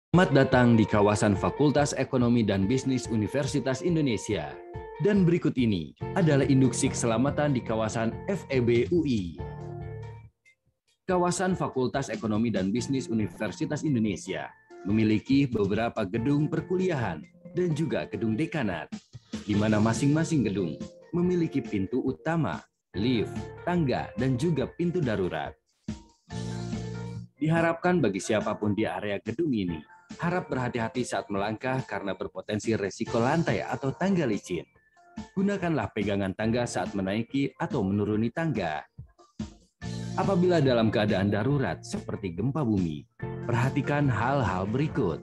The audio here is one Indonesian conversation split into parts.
Selamat datang di kawasan Fakultas Ekonomi dan Bisnis Universitas Indonesia. Dan berikut ini adalah induksi keselamatan di kawasan FEB UI. Kawasan Fakultas Ekonomi dan Bisnis Universitas Indonesia memiliki beberapa gedung perkuliahan dan juga gedung dekanat, di mana masing-masing gedung memiliki pintu utama, lift, tangga, dan juga pintu darurat. Diharapkan bagi siapapun di area gedung ini, harap berhati-hati saat melangkah karena berpotensi resiko lantai atau tangga licin. Gunakanlah pegangan tangga saat menaiki atau menuruni tangga. Apabila dalam keadaan darurat seperti gempa bumi, perhatikan hal-hal berikut.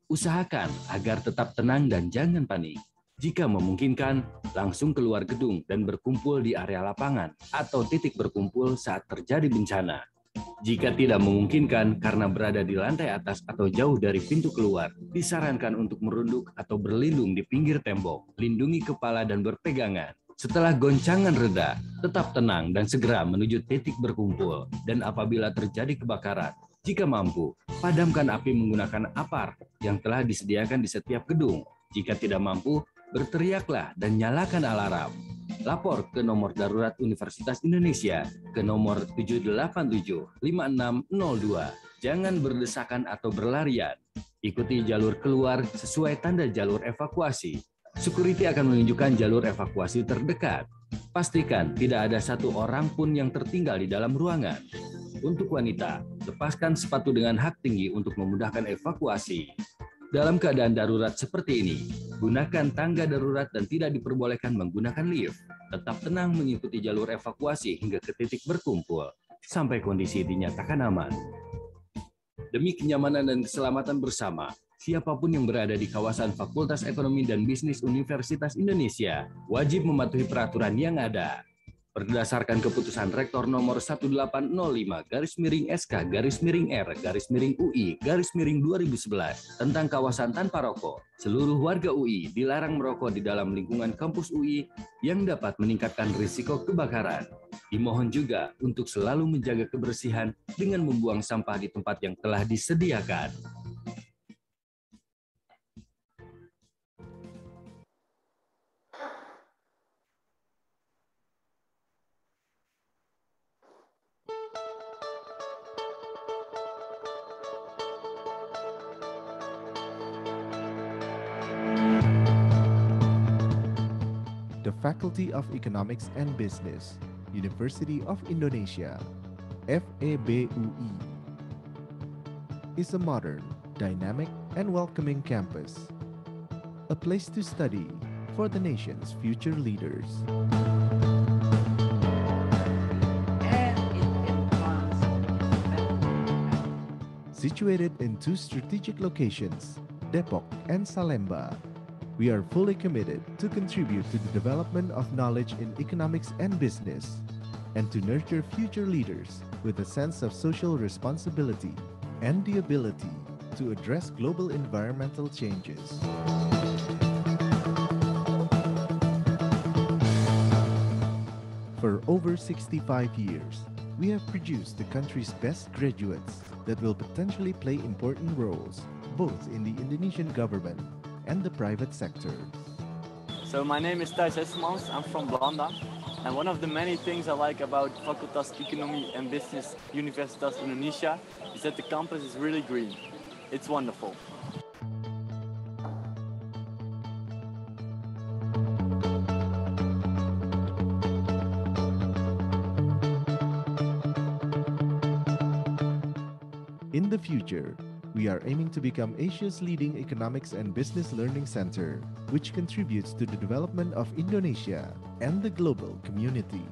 Usahakan agar tetap tenang dan jangan panik. Jika memungkinkan, langsung keluar gedung dan berkumpul di area lapangan atau titik berkumpul saat terjadi bencana. Jika tidak memungkinkan karena berada di lantai atas atau jauh dari pintu keluar, disarankan untuk merunduk atau berlindung di pinggir tembok, lindungi kepala dan berpegangan. Setelah goncangan reda, tetap tenang dan segera menuju titik berkumpul. Dan apabila terjadi kebakaran, jika mampu, padamkan api menggunakan apar yang telah disediakan di setiap gedung. Jika tidak mampu, berteriaklah dan nyalakan alarm. Lapor ke nomor darurat Universitas Indonesia ke nomor 787-5602. Jangan berdesakan atau berlarian. Ikuti jalur keluar sesuai tanda jalur evakuasi. Security akan menunjukkan jalur evakuasi terdekat. Pastikan tidak ada satu orang pun yang tertinggal di dalam ruangan. Untuk wanita, lepaskan sepatu dengan hak tinggi untuk memudahkan evakuasi. Dalam keadaan darurat seperti ini, gunakan tangga darurat dan tidak diperbolehkan menggunakan lift. Tetap tenang mengikuti jalur evakuasi hingga ke titik berkumpul, sampai kondisi dinyatakan aman. Demi kenyamanan dan keselamatan bersama, siapapun yang berada di kawasan Fakultas Ekonomi dan Bisnis Universitas Indonesia wajib mematuhi peraturan yang ada. Berdasarkan keputusan Rektor nomor 1805-SK-R-UI-2011 tentang kawasan tanpa rokok, seluruh warga UI dilarang merokok di dalam lingkungan kampus UI yang dapat meningkatkan risiko kebakaran. Dimohon juga untuk selalu menjaga kebersihan dengan membuang sampah di tempat yang telah disediakan. The Faculty of Economics and Business, University of Indonesia, FEBUI, is a modern, dynamic, and welcoming campus, a place to study for the nation's future leaders. Situated in two strategic locations, Depok and Salemba, we are fully committed to contribute to the development of knowledge in economics and business, and to nurture future leaders with a sense of social responsibility and the ability to address global environmental changes. For over 65 years, we have produced the country's best graduates that will potentially play important roles both in the Indonesian government and the private sector. So my name is Thijs Hesselmans, I'm from Belanda, and one of the many things I like about Fakultas Ekonomi and Business Universitas Indonesia is that the campus is really green. It's wonderful. In the future, we are aiming to become Asia's leading economics and business learning center, which contributes to the development of Indonesia and the global community.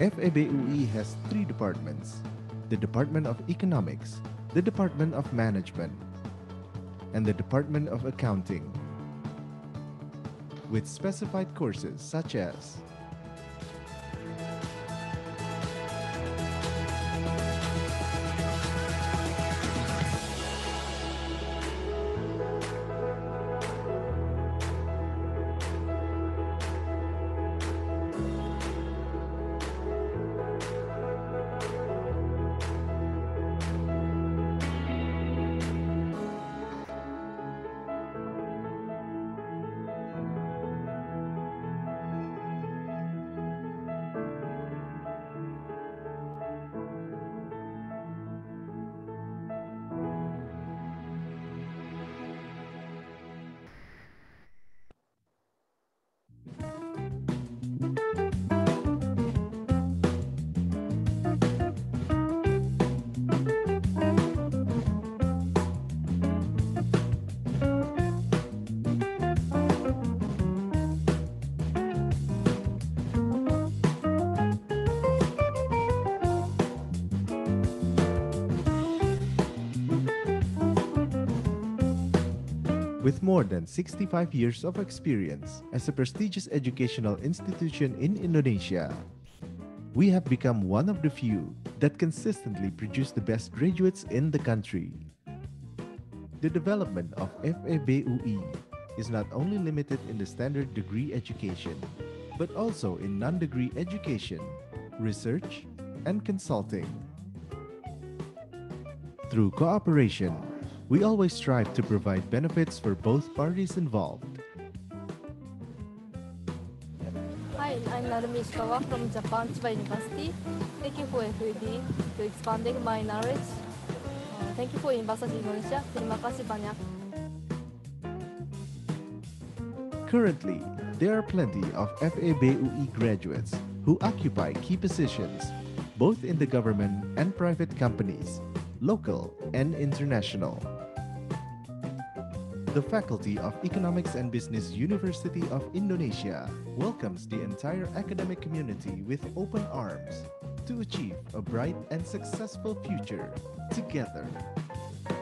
FEBUI has three departments: the Department of Economics, the Department of Management, and the Department of Accounting, with specified courses such as With more than 65 years of experience as a prestigious educational institution in Indonesia, we have become one of the few that consistently produce the best graduates in the country. The development of FEBUI is not only limited in the standard degree education, but also in non-degree education, research, and consulting. Through cooperation, we always strive to provide benefits for both parties involved. Hi, I'm Narumi Ishikawa from Japan Chiba University. Thank you for FEB to expanding my knowledge. Thank you for University Indonesia. Terima kasih banyak. Currently, there are plenty of FEBUI graduates who occupy key positions both in the government and private companies, local and international. The Faculty of Economics and Business University of Indonesia welcomes the entire academic community with open arms to achieve a bright and successful future together.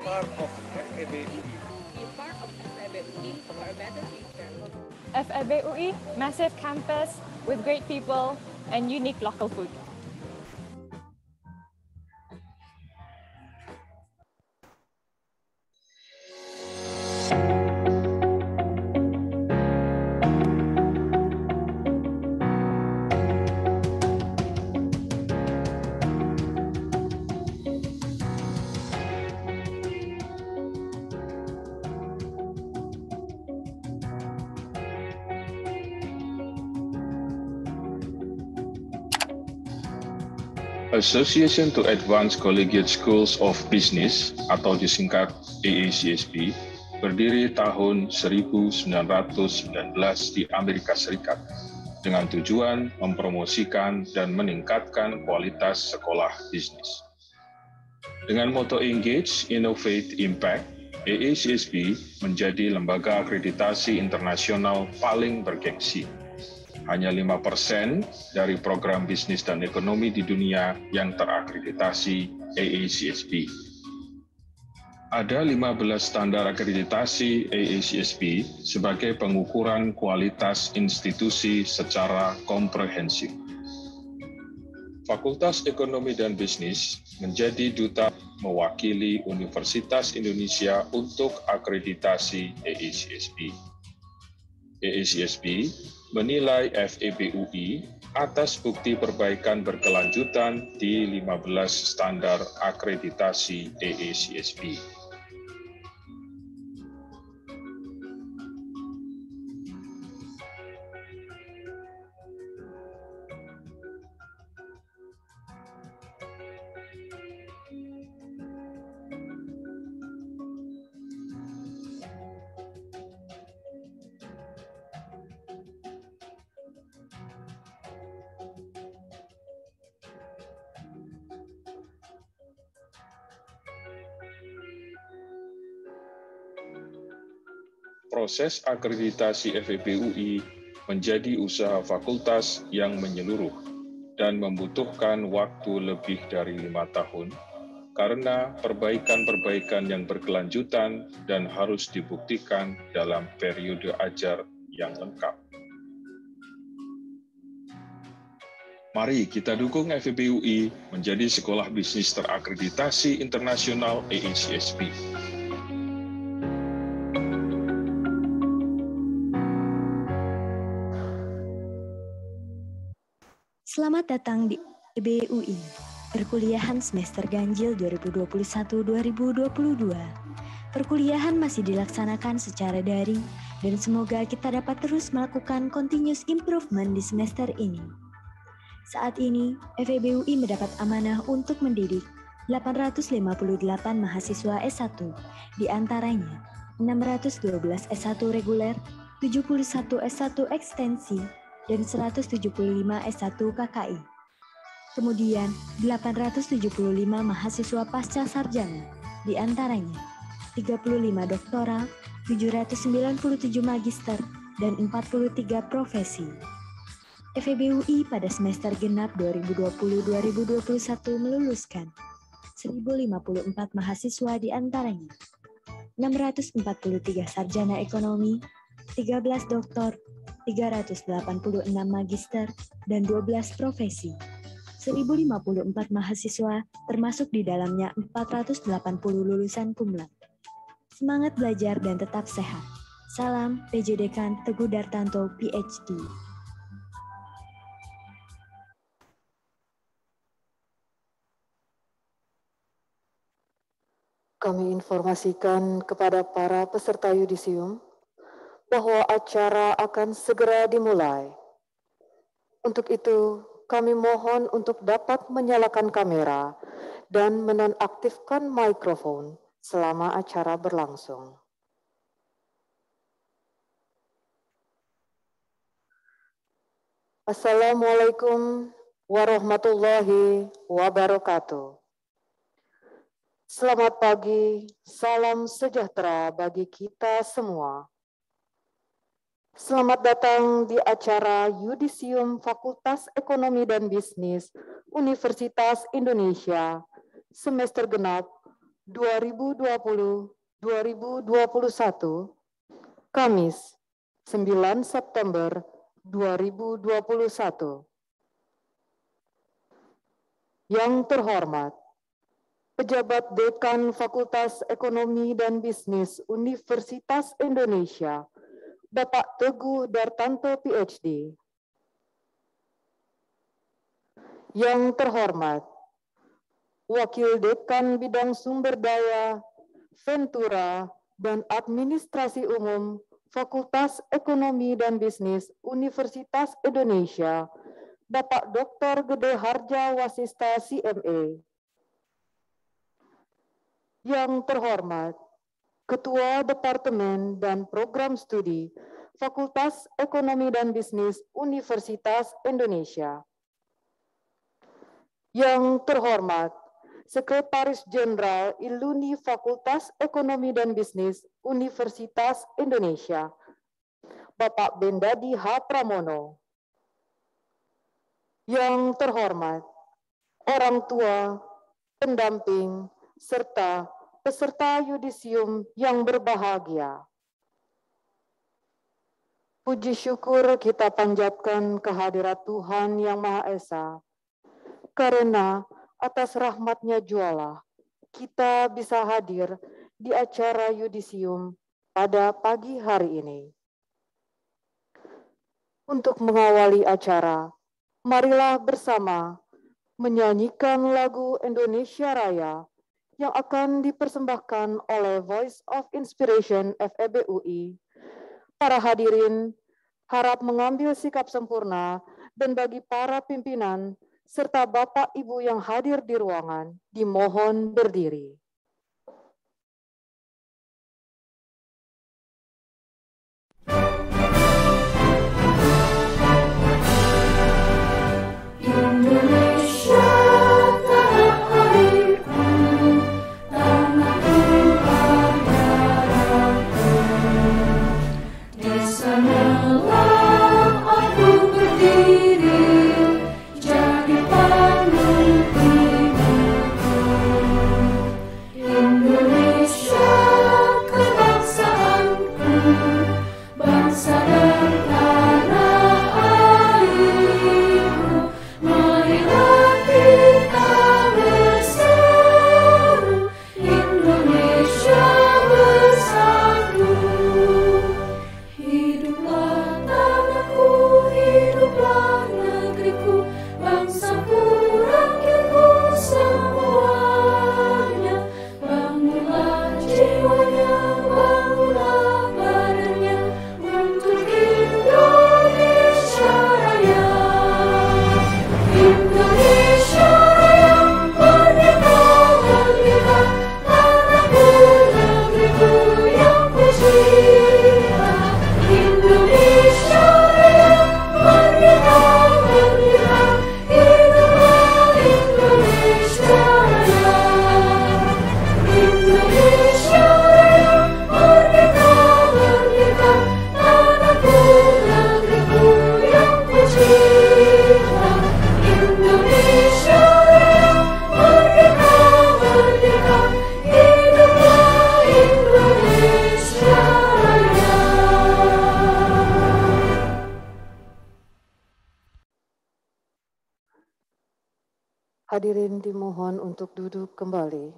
Part of FEBUI. Be part of FEBUI for a better future. FEBUI, massive campus with great people and unique local food. Association to Advance Collegiate Schools of Business atau disingkat AACSB berdiri tahun 1919 di Amerika Serikat dengan tujuan mempromosikan dan meningkatkan kualitas sekolah bisnis. Dengan moto Engage, Innovate, Impact, AACSB menjadi lembaga akreditasi internasional paling bergengsi. Hanya 5% dari program bisnis dan ekonomi di dunia yang terakreditasi AACSB. Ada 15 standar akreditasi AACSB sebagai pengukuran kualitas institusi secara komprehensif. Fakultas Ekonomi dan Bisnis menjadi duta mewakili Universitas Indonesia untuk akreditasi AACSB. AACSB menilai FEBUI atas bukti perbaikan berkelanjutan di 15 standar akreditasi AACSB. Proses akreditasi FEBUI menjadi usaha fakultas yang menyeluruh dan membutuhkan waktu lebih dari 5 tahun karena perbaikan-perbaikan yang berkelanjutan dan harus dibuktikan dalam periode ajar yang lengkap. Mari kita dukung FEBUI menjadi sekolah bisnis terakreditasi internasional AACSB. Selamat datang di FEBUI, perkuliahan semester ganjil 2021-2022. Perkuliahan masih dilaksanakan secara daring dan semoga kita dapat terus melakukan continuous improvement di semester ini. Saat ini, FEBUI mendapat amanah untuk mendidik 858 mahasiswa S1, di antaranya 612 S1 reguler, 71 S1 ekstensi, dan 175 S1 KKI. Kemudian, 875 mahasiswa pasca sarjana, di antaranya 35 doktoral, 797 magister, dan 43 profesi. FEBUI pada semester genap 2020-2021 meluluskan 1.054 mahasiswa, di antaranya 643 sarjana ekonomi, 13 doktor, 386 magister, dan 12 profesi. 1054 mahasiswa, termasuk di dalamnya 480 lulusan cum laude. Semangat belajar dan tetap sehat. Salam PJ Dekan Teguh Dartanto, PhD. Kami informasikan kepada para peserta yudisium bahwa acara akan segera dimulai. Untuk itu, kami mohon untuk dapat menyalakan kamera dan menonaktifkan mikrofon selama acara berlangsung. Assalamualaikum warahmatullahi wabarakatuh. Selamat pagi, salam sejahtera bagi kita semua. Selamat datang di acara Yudisium Fakultas Ekonomi dan Bisnis Universitas Indonesia semester genap 2020-2021, Kamis 9 September 2021. Yang terhormat, Pejabat Dekan Fakultas Ekonomi dan Bisnis Universitas Indonesia, Bapak Teguh Dartanto, PhD. Yang terhormat, Wakil Dekan Bidang Sumber Daya, Ventura, dan Administrasi Umum Fakultas Ekonomi dan Bisnis Universitas Indonesia, Bapak Dr. Gede Harja Wasista, CMA. Yang terhormat, Ketua Departemen dan Program Studi Fakultas Ekonomi dan Bisnis Universitas Indonesia. Yang terhormat, Sekretaris Jenderal Iluni Fakultas Ekonomi dan Bisnis Universitas Indonesia, Bapak Bendadi H. Pramono. Yang terhormat, orang tua, pendamping, serta peserta yudisium yang berbahagia. Puji syukur kita panjatkan kehadirat Tuhan Yang Maha Esa, karena atas rahmat-Nya jualah kita bisa hadir di acara yudisium pada pagi hari ini. Untuk mengawali acara, marilah bersama menyanyikan lagu Indonesia Raya yang akan dipersembahkan oleh Voice of Inspiration FEB UI. Para hadirin harap mengambil sikap sempurna, dan bagi para pimpinan serta Bapak Ibu yang hadir di ruangan, dimohon berdiri. Hadirin dimohon untuk duduk kembali.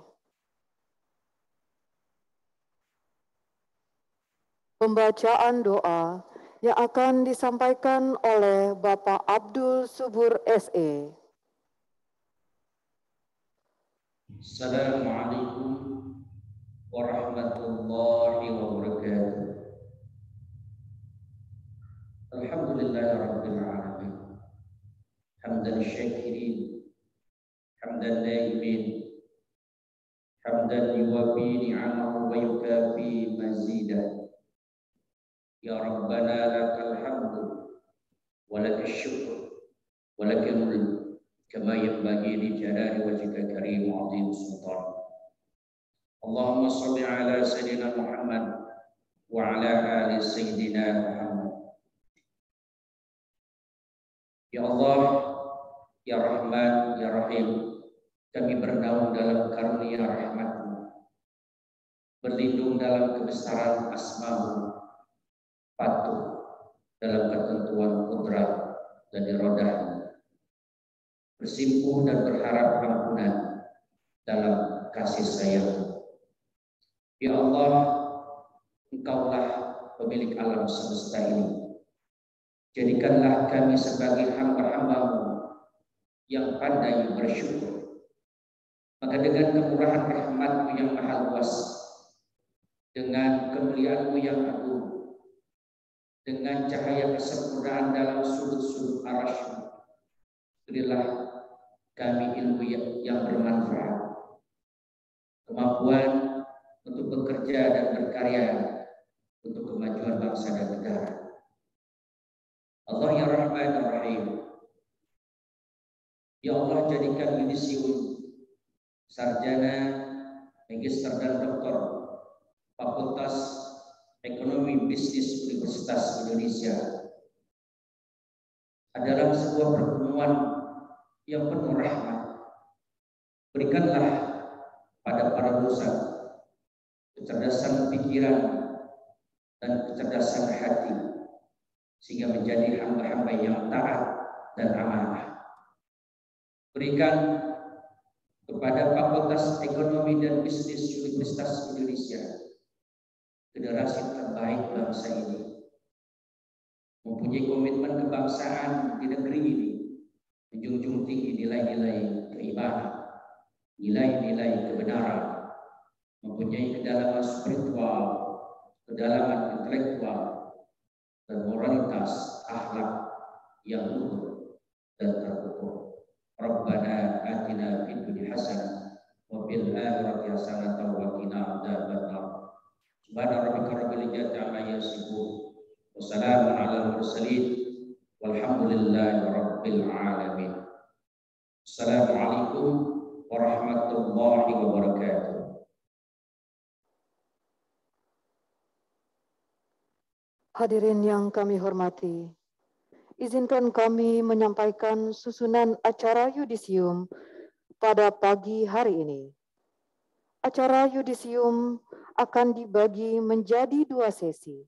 Pembacaan doa yang akan disampaikan oleh Bapak Abdul Subur SE. Assalamualaikum warahmatullahi wabarakatuh. Alhamdulillahirabbil alamin. Hamdan syakirin, hamdan naimin, hamdan yuwafi ni'amahu wa yukafi mazidah. Ya Rabbana lakal hamdu wa lakal syukr wa lakal mulk kama yanbaghi li jalali wajhika karim wa 'azim sultan. Allahumma shalli ala sayyidina Muhammad wa ala ali sayyidina Muhammad. Ya Allah, ya Rahman, ya Rahim, kami bernaung dalam karunia rahmat-Mu, berlindung dalam kebesaran asma-Mu, patuh dalam ketentuan kudrat dan iradahmu, bersimpuh dan berharap ampunan dalam kasih sayang. Ya Allah, Engkaulah pemilik alam semesta ini. Jadikanlah kami sebagai hamba-hamba-Mu yang pandai bersyukur. Maka dengan kemurahan rahmat-Mu yang maha luas, dengan kemuliaan-Mu yang agung, dengan cahaya kesempurnaan dalam sudut-sudut arasy-Mu, berilah kami ilmu yang bermanfaat, kemampuan untuk bekerja dan berkarya untuk kemajuan bangsa dan negara. Allah ya Rahman ya Rahim, ya Allah, jadikan yudisium, sarjana, magister dan doktor Fakultas Ekonomi Bisnis Universitas Indonesia adalah sebuah pertemuan yang penuh rahmat. Berikanlah pada para dosen kecerdasan pikiran dan kecerdasan hati, sehingga menjadi hamba-hamba yang taat dan amanah. Berikan kepada Fakultas Ekonomi dan Bisnis Universitas Indonesia generasi terbaik bangsa ini, mempunyai komitmen kebangsaan di negeri ini, menjunjung tinggi nilai-nilai keimanan, nilai-nilai kebenaran, mempunyai kedalaman spiritual, kedalaman intelektual, dan moralitas akhlak yang luhur dan terukur. Rabbana atina fid dunya hasanah wa fil akhirati hasanah wa qina adzabannar. Subhana rabbika rabbil izzati amma yasifun wa salamun alal mursalin walhamdulillahi rabbil alamin. Assalamualaikum warahmatullahi wabarakatuh. Hadirin yang kami hormati, izinkan kami menyampaikan susunan acara yudisium pada pagi hari ini. Acara yudisium akan dibagi menjadi 2 sesi,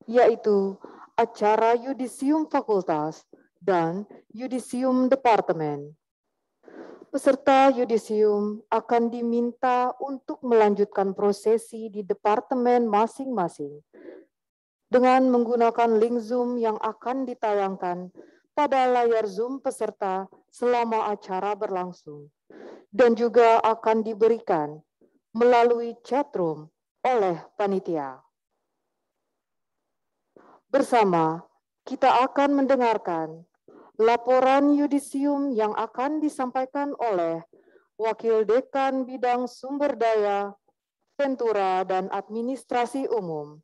yaitu acara yudisium fakultas dan yudisium departemen. Peserta yudisium akan diminta untuk melanjutkan prosesi di departemen masing-masing dengan menggunakan link Zoom yang akan ditayangkan pada layar Zoom peserta selama acara berlangsung, dan juga akan diberikan melalui chat room oleh panitia. Bersama, kita akan mendengarkan laporan yudisium yang akan disampaikan oleh Wakil Dekan Bidang Sumber Daya, Ventura, dan Administrasi Umum.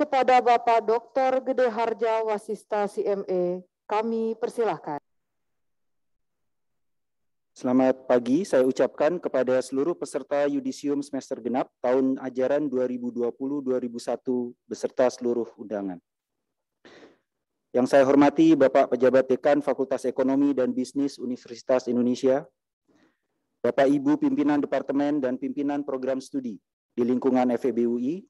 Kepada Bapak Dr. Gede Harja Wasista CME, kami persilahkan. Selamat pagi, saya ucapkan kepada seluruh peserta yudisium semester genap tahun ajaran 2020-2021 beserta seluruh undangan. Yang saya hormati Bapak Pejabat Dekan Fakultas Ekonomi dan Bisnis Universitas Indonesia, Bapak Ibu Pimpinan Departemen dan Pimpinan Program Studi di lingkungan FEB UI,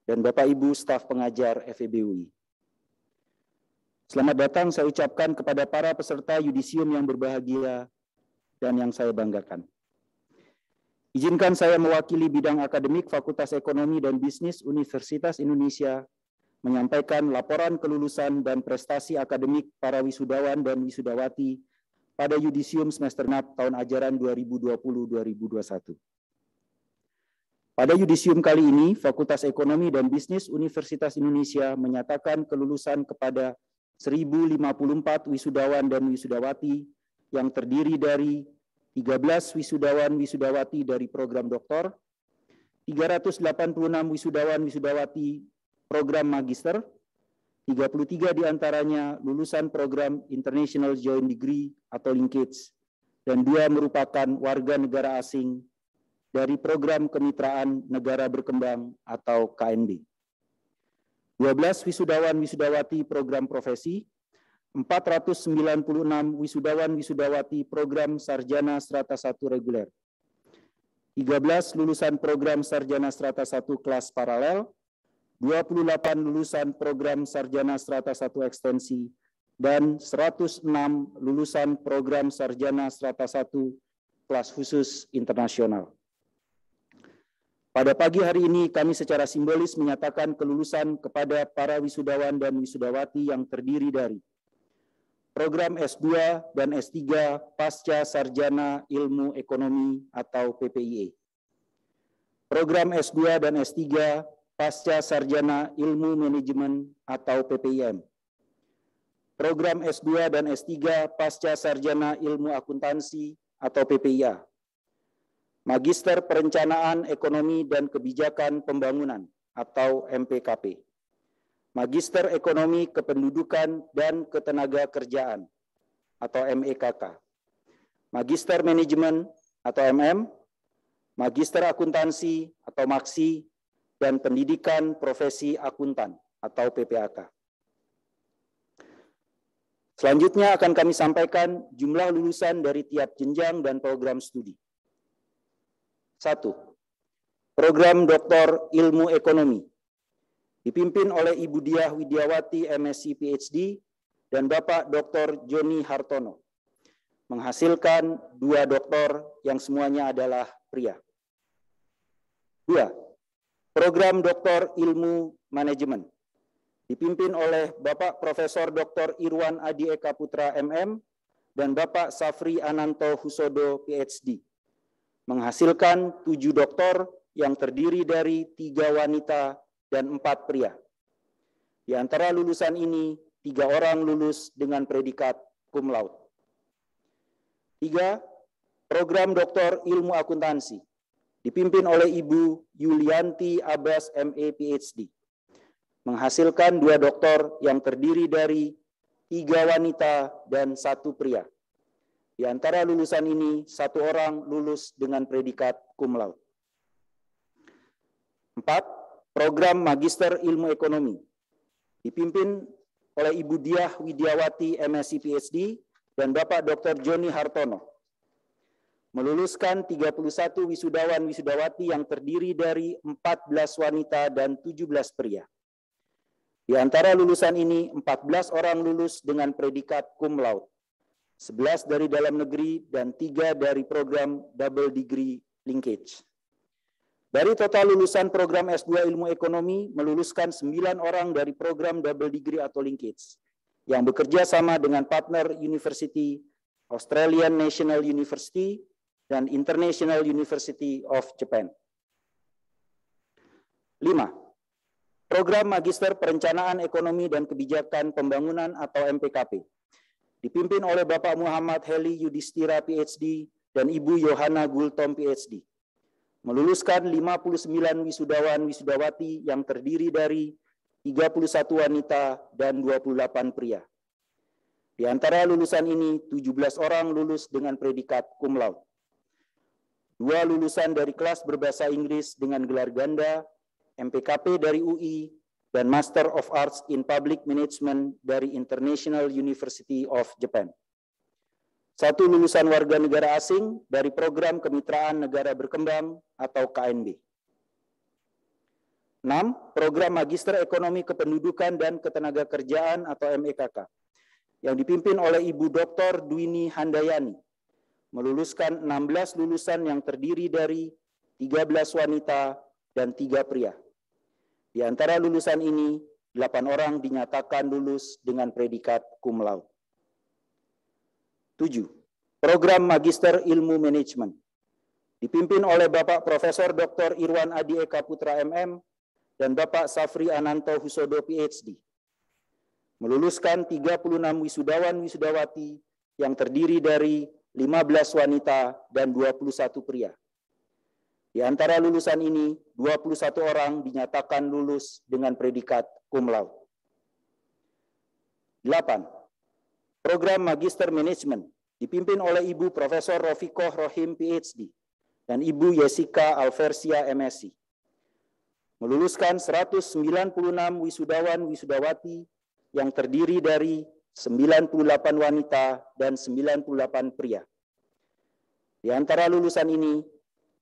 dan Bapak Ibu staf pengajar FEB UI. Selamat datang saya ucapkan kepada para peserta yudisium yang berbahagia dan yang saya banggakan. Izinkan saya mewakili bidang akademik Fakultas Ekonomi dan Bisnis Universitas Indonesia menyampaikan laporan kelulusan dan prestasi akademik para wisudawan dan wisudawati pada yudisium semester genap tahun ajaran 2020-2021. Pada yudisium kali ini, Fakultas Ekonomi dan Bisnis Universitas Indonesia menyatakan kelulusan kepada 1054 wisudawan dan wisudawati yang terdiri dari 13 wisudawan-wisudawati dari program doktor, 386 wisudawan-wisudawati program magister, 33 diantaranya lulusan program International Joint Degree atau linkage, dan 2 merupakan warga negara asing dari program kemitraan negara berkembang atau KNB. 12 wisudawan-wisudawati program profesi, 496 wisudawan-wisudawati program sarjana strata 1 reguler, 13 lulusan program sarjana strata 1 kelas paralel, 28 lulusan program sarjana strata 1 ekstensi, dan 106 lulusan program sarjana strata 1 kelas khusus internasional. Pada pagi hari ini kami secara simbolis menyatakan kelulusan kepada para wisudawan dan wisudawati yang terdiri dari program S2 dan S3 Pasca Sarjana Ilmu Ekonomi atau PPIE. Program S2 dan S3 Pasca Sarjana Ilmu Manajemen atau PPIM. Program S2 dan S3 Pasca Sarjana Ilmu Akuntansi atau PPIA. Magister Perencanaan Ekonomi dan Kebijakan Pembangunan atau MPKP. Magister Ekonomi Kependudukan dan Ketenagakerjaan atau MEKK, Magister Manajemen atau MM, Magister Akuntansi atau MAKSI, dan Pendidikan Profesi Akuntan atau PPAK. Selanjutnya akan kami sampaikan jumlah lulusan dari tiap jenjang dan program studi. 1. Program Doktor Ilmu Ekonomi dipimpin oleh Ibu Diah Widiawati MSc PhD dan Bapak Dr. Joni Hartono, menghasilkan 2 doktor yang semuanya adalah pria. 2. Program Doktor Ilmu Manajemen dipimpin oleh Bapak Profesor Dr. Irwan Adi Eka Putra MM dan Bapak Safri Ananto Husodo PhD, menghasilkan 7 doktor yang terdiri dari 3 wanita dan 4 pria. Di antara lulusan ini, 3 orang lulus dengan predikat cum laude. 3. Program Doktor Ilmu Akuntansi, dipimpin oleh Ibu Yulianti Abbas MA PhD, menghasilkan 2 doktor yang terdiri dari 3 wanita dan 1 pria. Di antara lulusan ini, 1 orang lulus dengan predikat cum laude. 4. Program Magister Ilmu Ekonomi, dipimpin oleh Ibu Diah Widiawati MSc PhD dan Bapak Dr. Joni Hartono, meluluskan 31 wisudawan-wisudawati yang terdiri dari 14 wanita dan 17 pria. Di antara lulusan ini, 14 orang lulus dengan predikat cum laude, 11 dari dalam negeri dan 3 dari program double degree linkage. Dari total lulusan program S2 Ilmu Ekonomi, meluluskan 9 orang dari program double degree atau linkage, yang bekerja sama dengan partner university, Australian National University, dan International University of Japan. 5. Program Magister Perencanaan Ekonomi dan Kebijakan Pembangunan atau MPKP, dipimpin oleh Bapak Muhammad Heli Yudhistira PhD dan Ibu Yohana Gultom PhD, meluluskan 59 wisudawan-wisudawati yang terdiri dari 31 wanita dan 28 pria. Di antara lulusan ini, 17 orang lulus dengan predikat cum laude. 2 lulusan dari kelas berbahasa Inggris dengan gelar ganda, MPKP dari UI, dan Master of Arts in Public Management dari International University of Japan. 1 lulusan warga negara asing dari program Kemitraan Negara Berkembang atau KNB. 6. Program Magister Ekonomi Kependudukan dan Ketenagakerjaan atau MEKK, yang dipimpin oleh Ibu Dr. Dwini Handayani, meluluskan 16 lulusan yang terdiri dari 13 wanita dan 3 pria. Di antara lulusan ini, 8 orang dinyatakan lulus dengan predikat cum laude. 7. Program Magister Ilmu Manajemen dipimpin oleh Bapak Profesor Dr. Irwan Adi Eka Putra MM dan Bapak Safri Ananto Husodo PhD. Meluluskan 36 wisudawan-wisudawati yang terdiri dari 15 wanita dan 21 pria. Di antara lulusan ini, 21 orang dinyatakan lulus dengan predikat cum laude. 8. Program Magister Manajemen dipimpin oleh Ibu Profesor Rofiqoh Rohim PhD dan Ibu Jessica Alversia MSc. Meluluskan 196 wisudawan-wisudawati yang terdiri dari 98 wanita dan 98 pria. Di antara lulusan ini,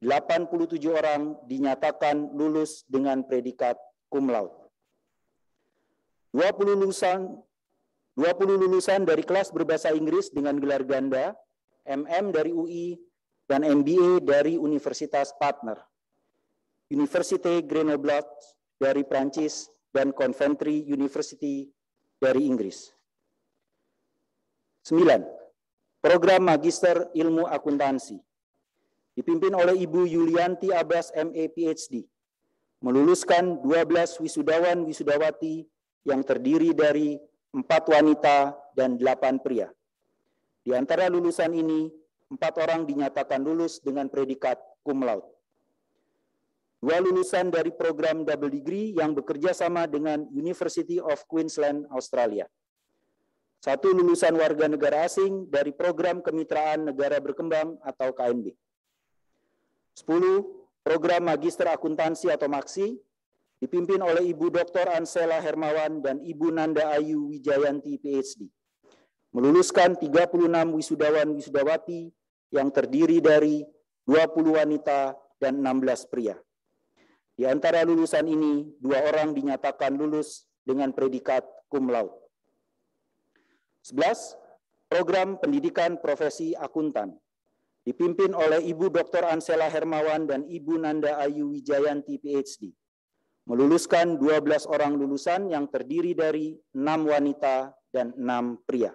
87 orang dinyatakan lulus dengan predikat cum laude. 20 lulusan dari kelas berbahasa Inggris dengan gelar ganda, MM dari UI, dan MBA dari Universitas Partner, Université Grenoble dari Prancis, dan Coventry University dari Inggris. 9. Program Magister Ilmu Akuntansi dipimpin oleh Ibu Yulianti Abbas MA PhD, meluluskan 12 wisudawan-wisudawati yang terdiri dari 4 wanita dan 8 pria. Di antara lulusan ini, 4 orang dinyatakan lulus dengan predikat cum laude. 2 lulusan dari program double degree yang bekerja sama dengan University of Queensland, Australia. 1 lulusan warga negara asing dari program Kemitraan Negara Berkembang atau KNB. 10. Program Magister Akuntansi atau MAXI dipimpin oleh Ibu Dr. Ansela Hermawan dan Ibu Nanda Ayu Wijayanti PhD. Meluluskan 36 wisudawan-wisudawati yang terdiri dari 20 wanita dan 16 pria. Di antara lulusan ini, 2 orang dinyatakan lulus dengan predikat cum laude. 11. Program Pendidikan Profesi Akuntan dipimpin oleh Ibu Dr. Ansela Hermawan dan Ibu Nanda Ayu Wijayanti PhD. Meluluskan 12 orang lulusan yang terdiri dari 6 wanita dan 6 pria.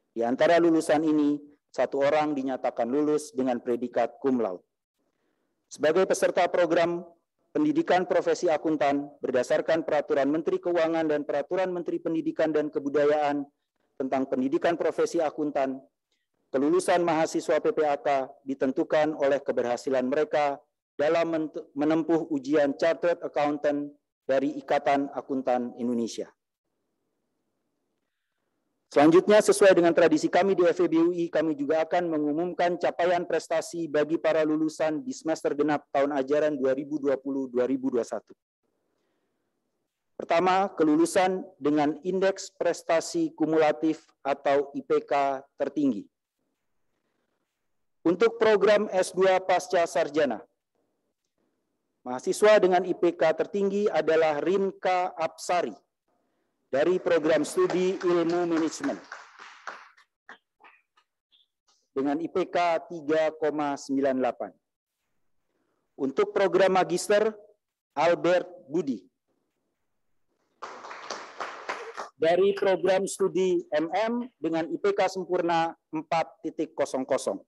Di antara lulusan ini, 1 orang dinyatakan lulus dengan predikat cum laude. Sebagai peserta program Pendidikan Profesi Akuntan berdasarkan Peraturan Menteri Keuangan dan Peraturan Menteri Pendidikan dan Kebudayaan tentang Pendidikan Profesi Akuntan, kelulusan mahasiswa PPAK ditentukan oleh keberhasilan mereka dalam menempuh ujian Chartered Accountant dari Ikatan Akuntan Indonesia. Selanjutnya, sesuai dengan tradisi kami di FEB UI, kami juga akan mengumumkan capaian prestasi bagi para lulusan di semester genap tahun ajaran 2020-2021. Pertama, kelulusan dengan indeks prestasi kumulatif atau IPK tertinggi. Untuk program S2 Pasca Sarjana, mahasiswa dengan IPK tertinggi adalah Rinka Apsari dari program studi Ilmu Manajemen dengan IPK 3,98. Untuk program Magister, Albert Budi dari program studi MM dengan IPK sempurna 4.00.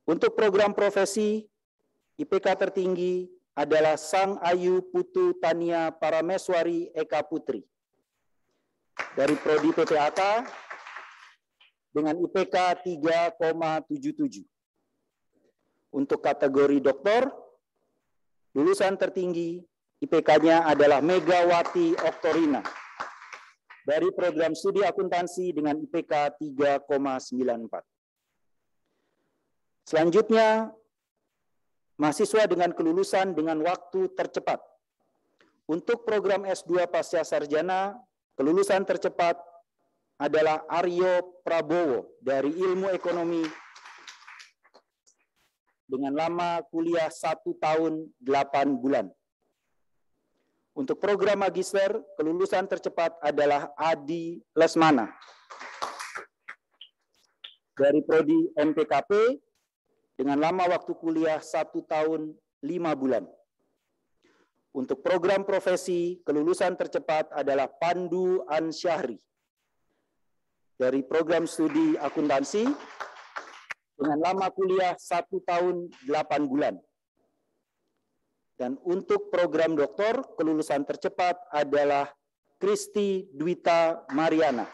Untuk program profesi, IPK tertinggi adalah Sang Ayu Putu Tania Parameswari Eka Putri dari Prodi PPAK dengan IPK 3,77. Untuk kategori doktor, lulusan tertinggi IPK-nya adalah Megawati Oktorina dari program studi akuntansi dengan IPK 3,94. Selanjutnya, mahasiswa dengan kelulusan dengan waktu tercepat. Untuk program S2 Pasca Sarjana, kelulusan tercepat adalah Aryo Prabowo dari Ilmu Ekonomi dengan lama kuliah 1 tahun 8 bulan. Untuk program Magister, kelulusan tercepat adalah Adi Lesmana dari Prodi MPKP dengan lama waktu kuliah 1 tahun 5 bulan. Untuk program profesi, kelulusan tercepat adalah Pandu Ansyahri dari program studi akuntansi dengan lama kuliah 1 tahun 8 bulan. Dan untuk program doktor, kelulusan tercepat adalah Kristi Dwita Mariana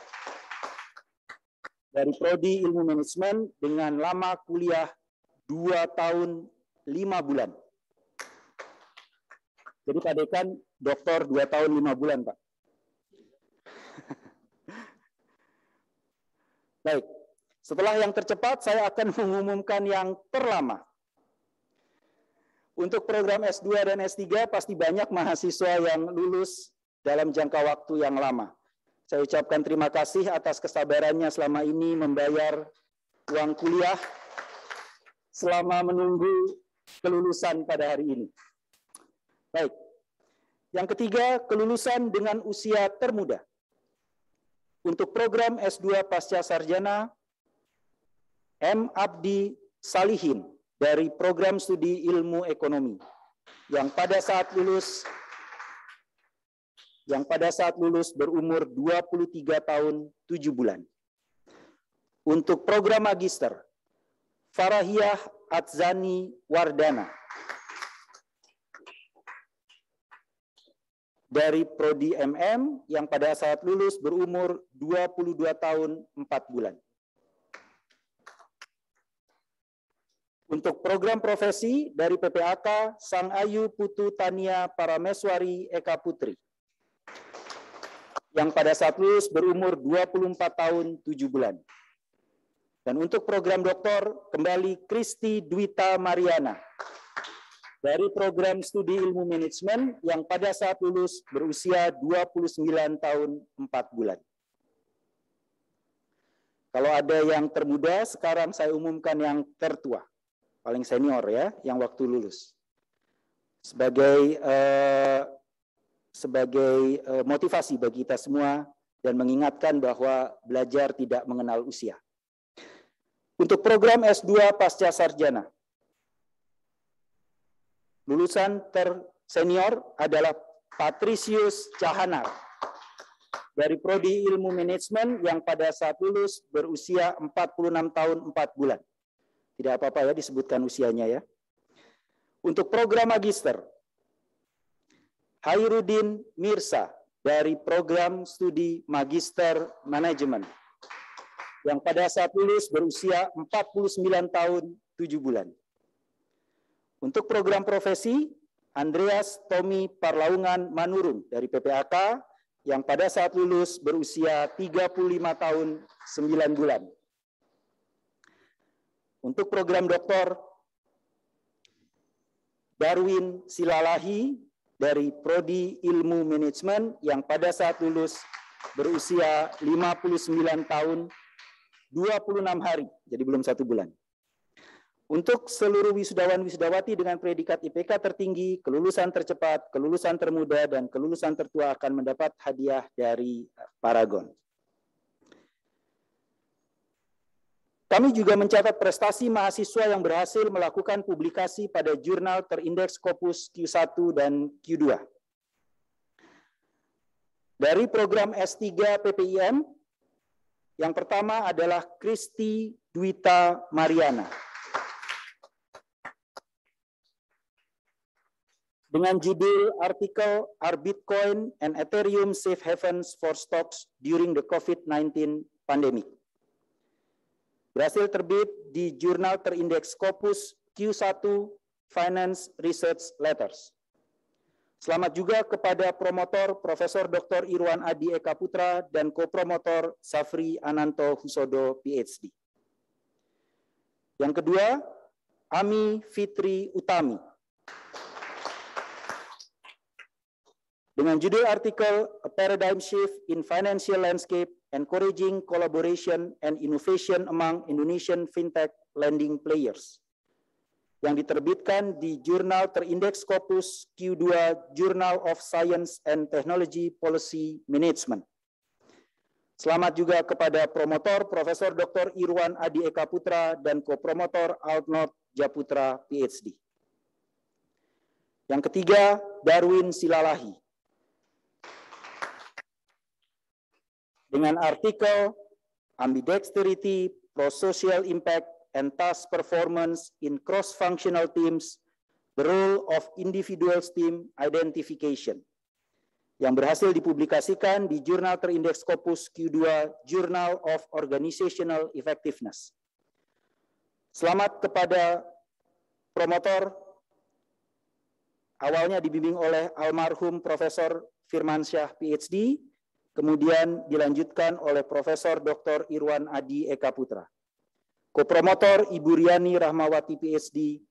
dari Prodi Ilmu Manajemen dengan lama kuliah 2 tahun 5 bulan. Jadi Pak Dekan, doktor 2 tahun 5 bulan, Pak. Baik, setelah yang tercepat, saya akan mengumumkan yang terlama. Untuk program S2 dan S3, pasti banyak mahasiswa yang lulus dalam jangka waktu yang lama. Saya ucapkan terima kasih atas kesabarannya selama ini membayar uang kuliah selama menunggu kelulusan pada hari ini. Baik, yang ketiga, kelulusan dengan usia termuda. Untuk program S2 Pasca Sarjana, M. Abdi Salihin dari program studi ilmu ekonomi, yang pada saat lulus berumur 23 tahun 7 bulan. Untuk program magister, Farahiyah Atzani Wardana dari Prodi MM yang pada saat lulus berumur 22 tahun 4 bulan. Untuk program profesi dari PPAK, Sang Ayu Putu Tania Parameswari Eka Putri yang pada saat lulus berumur 24 tahun 7 bulan. Dan untuk program doktor, kembali Kristi Dwita Mariana dari program studi ilmu manajemen yang pada saat lulus berusia 29 tahun 4 bulan. Kalau ada yang termuda, sekarang saya umumkan yang tertua, paling senior ya, yang waktu lulus. Sebagai motivasi bagi kita semua dan mengingatkan bahwa belajar tidak mengenal usia. Untuk program S2 Pasca Sarjana, lulusan tersenior adalah Patricius Cahanar dari Prodi Ilmu Manajemen yang pada saat lulus berusia 46 tahun 4 bulan. Tidak apa-apa ya disebutkan usianya ya. Untuk program magister, Hairudin Mirsa dari program studi Magister Manajemen yang pada saat lulus berusia 49 tahun 7 bulan. Untuk program profesi, Andreas Tommy Parlaungan Manurung dari PPAK yang pada saat lulus berusia 35 tahun 9 bulan. Untuk program doktor, Darwin Silalahi dari Prodi Ilmu Manajemen yang pada saat lulus berusia 59 tahun 26 hari, jadi belum 1 bulan. Untuk seluruh wisudawan-wisudawati dengan predikat IPK tertinggi, kelulusan tercepat, kelulusan termuda, dan kelulusan tertua akan mendapat hadiah dari Paragon. Kami juga mencatat prestasi mahasiswa yang berhasil melakukan publikasi pada jurnal terindeks Scopus Q1 dan Q2. Dari program S3 PPIM, yang pertama adalah Kristi Dwita Mariana. Dengan judul artikel Are Bitcoin and Ethereum Safe Havens for Stocks During the COVID-19 Pandemic. Berhasil terbit di jurnal terindeks Scopus Q1 Finance Research Letters. Selamat juga kepada promotor Profesor Dr. Irwan Adi Eka Putra dan kopromotor Safri Ananto Husodo PhD. Yang kedua, Ami Fitri Utami. Dengan judul artikel A Paradigm Shift in Financial Landscape, Encouraging Collaboration and Innovation Among Indonesian Fintech Lending Players, yang diterbitkan di jurnal terindeks Scopus Q2 Journal of Science and Technology Policy Management. Selamat juga kepada promotor Profesor Dr. Irwan Adi Eka Putra dan kopromotor Altnot Japutra PhD. Yang ketiga, Darwin Silalahi. Dengan artikel Ambidexterity, Prosocial Impact, and Task Performance in Cross-Functional Teams, the Role of Individuals Team Identification, yang berhasil dipublikasikan di Jurnal Terindeks Scopus Q2 Journal of Organizational Effectiveness. Selamat kepada promotor, awalnya dibimbing oleh almarhum Profesor Firmansyah PhD, kemudian dilanjutkan oleh Profesor Dr. Irwan Adi Eka Putra. Kopromotor Ibu Riani Rahmawati PhD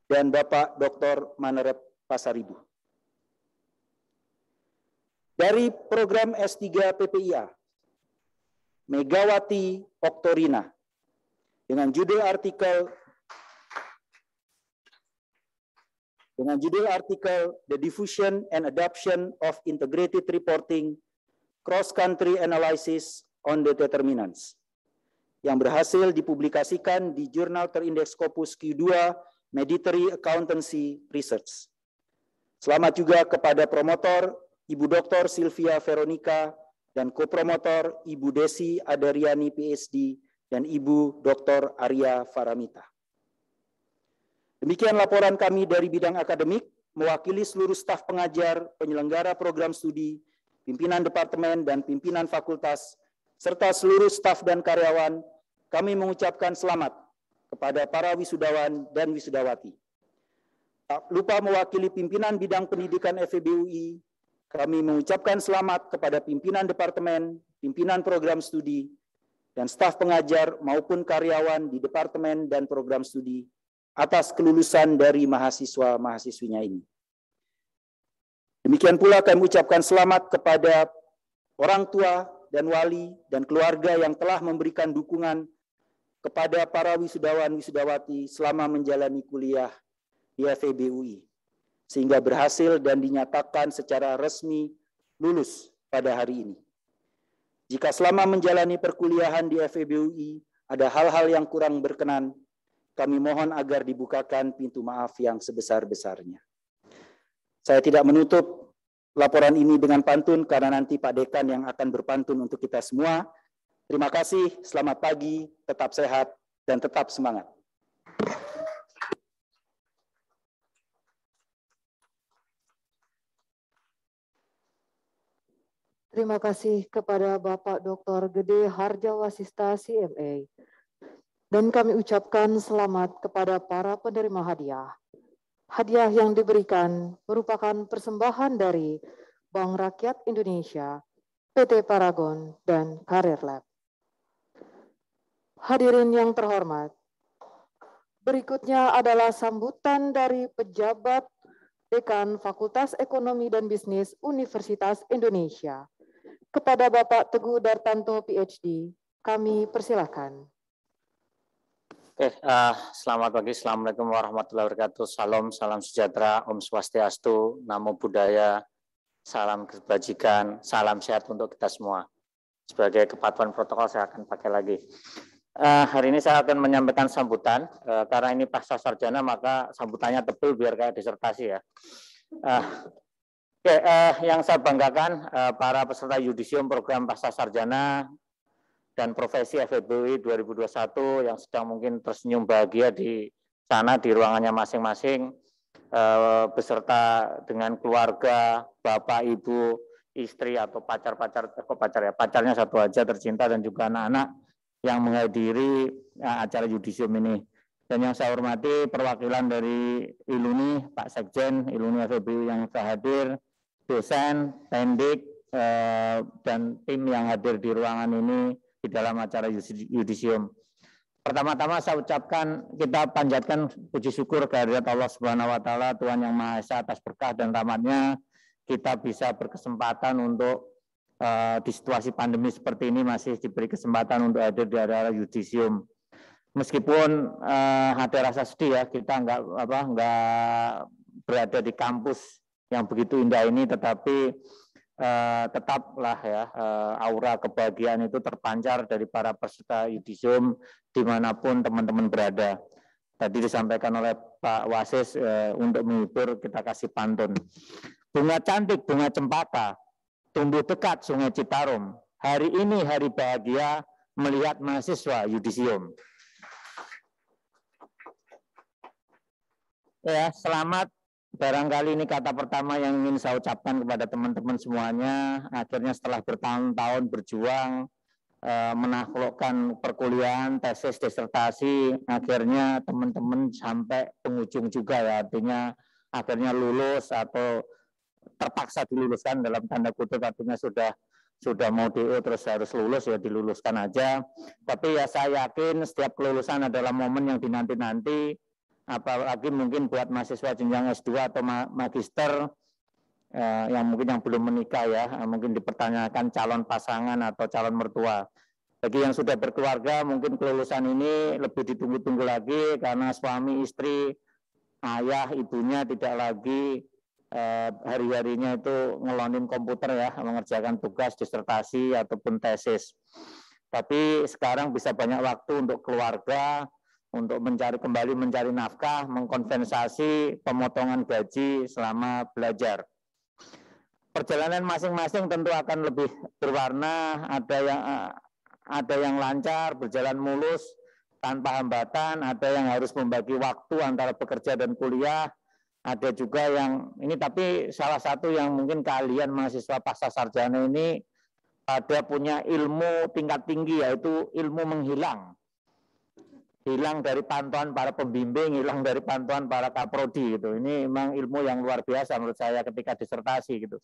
dan Bapak Dr. Manerep Pasaribu. Dari program S3 PPIA, Megawati Oktorina, dengan judul artikel The Diffusion and Adoption of Integrated Reporting, Cross-Country Analysis on the Determinants, yang berhasil dipublikasikan di Jurnal Terindeks Scopus Q2 Meditary Accountancy Research. Selamat juga kepada promotor Ibu Dr. Sylvia Veronica dan kopromotor Ibu Desi Adariani PhD dan Ibu Dr. Arya Faramita. Demikian laporan kami dari bidang akademik, mewakili seluruh staf pengajar, penyelenggara program studi, pimpinan departemen dan pimpinan fakultas, serta seluruh staf dan karyawan. Kami mengucapkan selamat kepada para wisudawan dan wisudawati. Tak lupa mewakili pimpinan bidang pendidikan FEB UI, kami mengucapkan selamat kepada pimpinan departemen, pimpinan program studi, dan staf pengajar maupun karyawan di departemen dan program studi atas kelulusan dari mahasiswa-mahasiswinya ini. Demikian pula kami ucapkan selamat kepada orang tua dan wali dan keluarga yang telah memberikan dukungan kepada para wisudawan-wisudawati selama menjalani kuliah di FEB UI, sehingga berhasil dan dinyatakan secara resmi lulus pada hari ini. Jika selama menjalani perkuliahan di FEB UI ada hal-hal yang kurang berkenan, kami mohon agar dibukakan pintu maaf yang sebesar-besarnya. Saya tidak menutup laporan ini dengan pantun karena nanti Pak Dekan yang akan berpantun untuk kita semua. Terima kasih, selamat pagi, tetap sehat, dan tetap semangat. Terima kasih kepada Bapak Dr. Gede Harjawasista CMA. Dan kami ucapkan selamat kepada para penerima hadiah. Hadiah yang diberikan merupakan persembahan dari Bank Rakyat Indonesia, PT Paragon, dan Career Lab. Hadirin yang terhormat, berikutnya adalah sambutan dari pejabat Dekan Fakultas Ekonomi dan Bisnis Universitas Indonesia. Kepada Bapak Teguh Dartanto, PhD, kami persilakan. Oke, selamat pagi, Assalamualaikum warahmatullahi wabarakatuh. Salam sejahtera, Om Swastiastu, Namo Buddhaya, salam kebajikan, salam sehat untuk kita semua. Sebagai kepatuhan protokol saya akan pakai lagi. Hari ini saya akan menyampaikan sambutan, karena ini pasca sarjana maka sambutannya tebal biar kayak disertasi ya. Oke, yang saya banggakan para peserta yudisium program pasca sarjana dan profesi FEB UI 2021 yang sedang mungkin tersenyum bahagia di sana di ruangannya masing-masing, beserta dengan keluarga, bapak, ibu, istri atau pacarnya satu aja tercinta dan juga anak-anak yang menghadiri acara yudisium ini. Dan yang saya hormati perwakilan dari Iluni, Pak Sekjen Iluni FEB UI yang sudah hadir, dosen, pendik, dan tim yang hadir di ruangan ini di dalam acara yudisium. Pertama-tama saya ucapkan, kita panjatkan puji syukur kehadirat Allah Subhanahu wa Ta'ala, Tuhan Yang Maha Esa, atas berkah dan rahmat-Nya kita bisa berkesempatan untuk di situasi pandemi seperti ini masih diberi kesempatan untuk hadir di acara yudisium. Meskipun ada rasa sedih ya, kita nggak berada di kampus yang begitu indah ini, tetapi tetaplah ya aura kebahagiaan itu terpancar dari para peserta yudisium dimanapun teman-teman berada. Tadi disampaikan oleh Pak Wasis untuk menghibur kita kasih pantun. Bunga cantik, bunga cempaka, tumbuh dekat Sungai Citarum. Hari ini hari bahagia melihat mahasiswa yudisium. Ya, selamat. Barangkali ini kata pertama yang ingin saya ucapkan kepada teman-teman semuanya. Akhirnya setelah bertahun-tahun berjuang, menaklukkan perkuliahan, tesis, disertasi, akhirnya teman-teman sampai penghujung juga ya. Artinya akhirnya lulus atau terpaksa diluluskan dalam tanda kutip, artinya sudah mau DO terus harus lulus ya diluluskan aja. Tapi ya saya yakin setiap kelulusan adalah momen yang dinanti-nanti. Apalagi mungkin buat mahasiswa jenjang S2 atau magister yang mungkin yang belum menikah ya, mungkin dipertanyakan calon pasangan atau calon mertua. Bagi yang sudah berkeluarga mungkin kelulusan ini lebih ditunggu-tunggu lagi karena suami, istri, ayah, ibunya tidak lagi hari-harinya itu ngelonin komputer ya, mengerjakan tugas, disertasi ataupun tesis. Tapi sekarang bisa banyak waktu untuk keluarga, untuk kembali mencari nafkah, mengkompensasi pemotongan gaji selama belajar. Perjalanan masing-masing tentu akan lebih berwarna, ada yang lancar, berjalan mulus, tanpa hambatan, ada yang harus membagi waktu antara bekerja dan kuliah, ada juga yang, ini tapi salah satu yang mungkin kalian mahasiswa pasca sarjana ini ada punya ilmu tingkat tinggi, yaitu ilmu menghilang. Hilang dari pantauan para pembimbing, hilang dari pantauan para kaprodi gitu. Ini memang ilmu yang luar biasa menurut saya ketika disertasi gitu.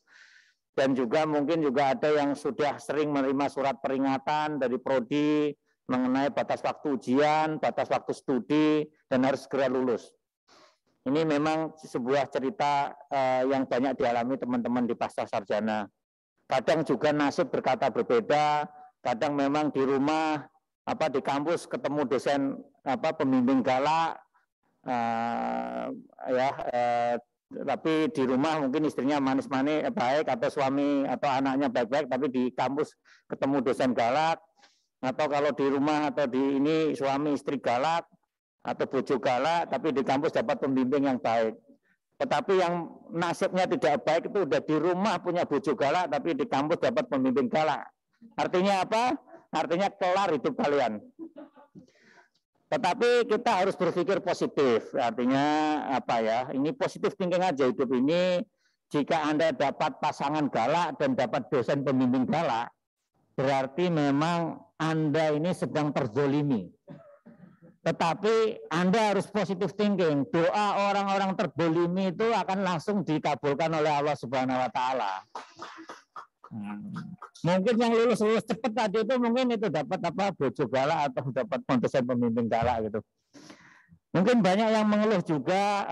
Dan juga mungkin juga ada yang sudah sering menerima surat peringatan dari prodi mengenai batas waktu ujian, batas waktu studi, dan harus segera lulus. Ini memang sebuah cerita yang banyak dialami teman-teman di pasca sarjana. Kadang juga nasib berkata berbeda, kadang memang di rumah di kampus ketemu dosen pembimbing galak tapi di rumah mungkin istrinya manis-manis baik atau suami atau anaknya baik-baik, tapi di kampus ketemu dosen galak, atau kalau di rumah atau di ini suami istri galak atau bojo galak, tapi di kampus dapat pembimbing yang baik. Tetapi yang nasibnya tidak baik itu udah di rumah punya bojo galak tapi di kampus dapat pembimbing galak. Artinya apa? Artinya kelar hidup kalian. Tetapi kita harus berpikir positif. Artinya apa ya? Ini positif thinking aja hidup ini. Jika Anda dapat pasangan galak dan dapat dosen pembimbing galak, berarti memang Anda ini sedang terzolimi. Tetapi Anda harus positif thinking. Doa orang-orang terzolimi itu akan langsung dikabulkan oleh Allah Subhanahu wa taala. Mungkin yang lulus cepat tadi itu mungkin itu dapat bojo galak atau dapat dosen pembimbing galak gitu. Mungkin banyak yang mengeluh juga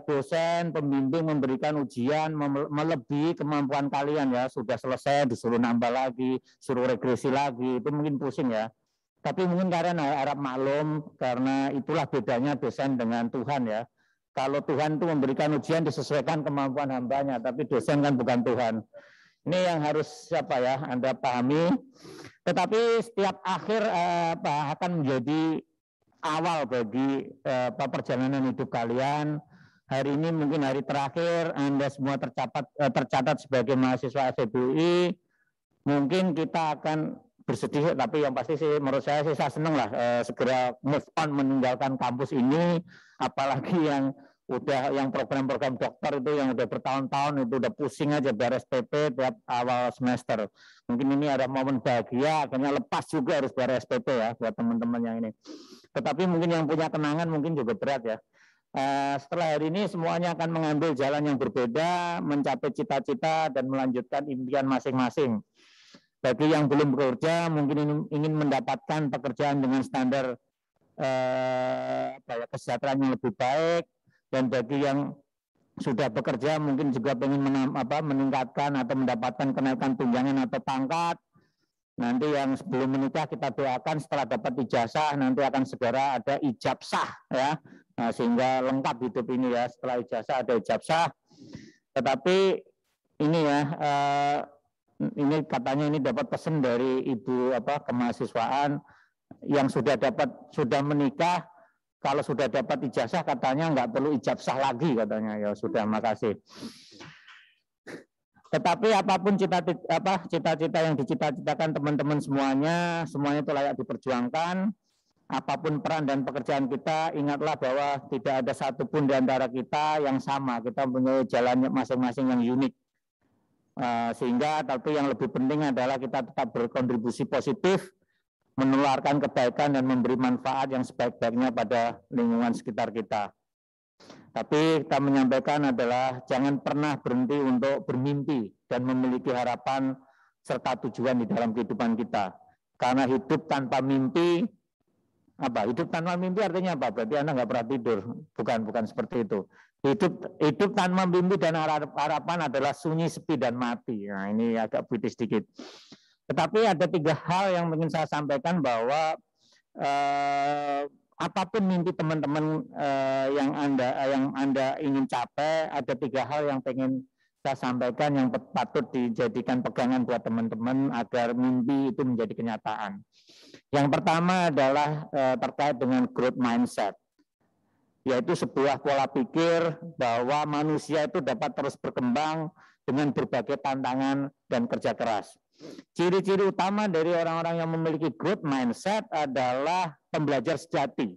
dosen pembimbing memberikan ujian melebihi kemampuan kalian ya, sudah selesai disuruh nambah lagi, suruh regresi lagi, itu mungkin pusing ya. Tapi mungkin kalian harap maklum karena itulah bedanya dosen dengan Tuhan ya. Kalau Tuhan itu memberikan ujian disesuaikan kemampuan hambanya, tapi dosen kan bukan Tuhan. Ini yang harus Anda pahami. Tetapi setiap akhir akan menjadi awal bagi perjalanan hidup kalian. Hari ini mungkin hari terakhir Anda semua tercatat sebagai mahasiswa FEBUI. Mungkin kita akan bersedih, tapi yang pasti sih menurut saya sih saya senang lah segera move on meninggalkan kampus ini. Apalagi yang program-program dokter itu yang udah bertahun-tahun itu udah pusing aja beres PP tiap awal semester. Mungkin ini ada momen bahagia, akhirnya lepas juga harus beres PP ya buat teman-teman yang ini. Tetapi mungkin yang punya kenangan mungkin juga berat ya. Setelah hari ini semuanya akan mengambil jalan yang berbeda, mencapai cita-cita dan melanjutkan impian masing-masing. Bagi yang belum bekerja mungkin ingin mendapatkan pekerjaan dengan standar kesejahteraan yang lebih baik. Dan bagi yang sudah bekerja mungkin juga ingin meningkatkan atau mendapatkan kenaikan tunjangan atau pangkat. Nanti yang sebelum menikah kita doakan setelah dapat ijazah nanti akan segera ada ijab sah ya. Sehingga lengkap hidup ini ya, setelah ijazah ada ijab sah. Tetapi ini ya ini katanya ini dapat pesan dari ibu kemahasiswaan yang sudah menikah, kalau sudah dapat ijazah katanya nggak perlu ijazah lagi katanya. Ya sudah, makasih. Tetapi apapun cita-cita yang dicita-citakan teman-teman semuanya itu layak diperjuangkan. Apapun peran dan pekerjaan kita, ingatlah bahwa tidak ada satupun di antara kita yang sama. Kita punya jalannya masing-masing yang unik. Sehingga tapi yang lebih penting adalah kita tetap berkontribusi positif, menularkan kebaikan dan memberi manfaat yang sebaik-baiknya pada lingkungan sekitar kita. Tapi kita menyampaikan adalah jangan pernah berhenti untuk bermimpi dan memiliki harapan serta tujuan di dalam kehidupan kita. Karena hidup tanpa mimpi, hidup tanpa mimpi artinya apa? Berarti Anda nggak pernah tidur. Bukan seperti itu. Hidup tanpa mimpi dan harapan adalah sunyi, sepi, dan mati. Nah, ini agak puitis sedikit. Tetapi ada 3 hal yang ingin saya sampaikan bahwa apapun mimpi teman-teman yang Anda ingin capai, ada 3 hal yang ingin saya sampaikan yang patut dijadikan pegangan buat teman-teman agar mimpi itu menjadi kenyataan. Yang pertama adalah terkait dengan growth mindset, yaitu sebuah pola pikir bahwa manusia itu dapat terus berkembang dengan berbagai tantangan dan kerja keras. Ciri-ciri utama dari orang-orang yang memiliki growth mindset adalah pembelajar sejati.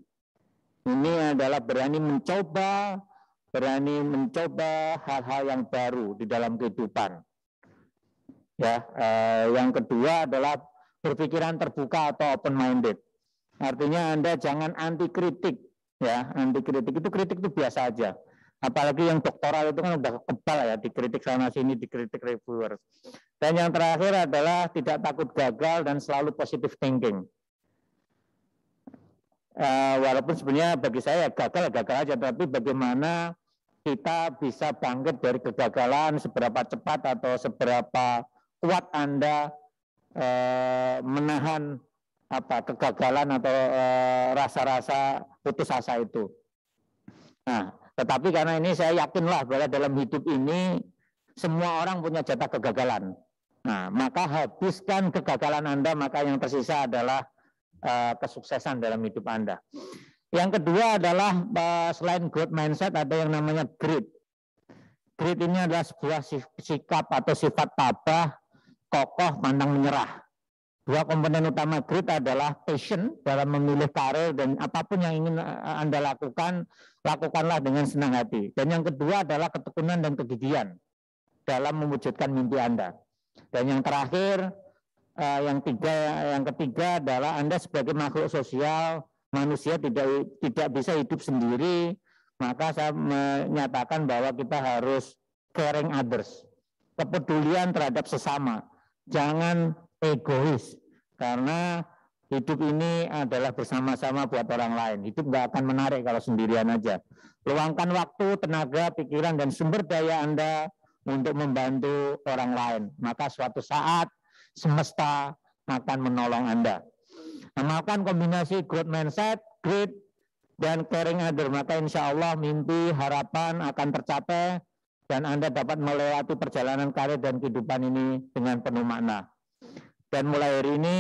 Ini adalah berani mencoba hal-hal yang baru di dalam kehidupan. Ya, yang kedua adalah berpikiran terbuka atau open minded. Artinya Anda jangan anti kritik, ya. Anti kritik itu biasa aja. Apalagi yang doktoral itu kan udah kebal ya, dikritik sana sini, dikritik reviewers. Dan yang terakhir adalah tidak takut gagal dan selalu positive thinking. Walaupun sebenarnya bagi saya gagal aja, tapi bagaimana kita bisa bangkit dari kegagalan, seberapa cepat atau seberapa kuat Anda menahan kegagalan atau rasa-rasa putus asa itu. Nah, tetapi karena ini saya yakinlah bahwa dalam hidup ini semua orang punya jatah kegagalan. Nah, maka habiskan kegagalan Anda, maka yang tersisa adalah kesuksesan dalam hidup Anda. Yang kedua adalah selain growth mindset ada yang namanya grit. Grit ini adalah sebuah sikap atau sifat tabah, kokoh, pantang menyerah. 2 komponen utama grit adalah passion dalam memilih karir dan apapun yang ingin Anda lakukan, lakukanlah dengan senang hati. Dan yang kedua adalah ketekunan dan kegigihan dalam mewujudkan mimpi Anda. Dan yang terakhir, yang ketiga adalah Anda sebagai makhluk sosial, manusia tidak bisa hidup sendiri, maka saya menyatakan bahwa kita harus caring others, kepedulian terhadap sesama, jangan egois, karena hidup ini adalah bersama-sama buat orang lain. Hidup nggak akan menarik kalau sendirian aja. Luangkan waktu, tenaga, pikiran, dan sumber daya Anda untuk membantu orang lain, maka suatu saat semesta akan menolong Anda. Amalkan kombinasi growth mindset, grit, dan caring other, maka insya Allah mimpi, harapan akan tercapai dan Anda dapat melewati perjalanan karir dan kehidupan ini dengan penuh makna. Dan mulai hari ini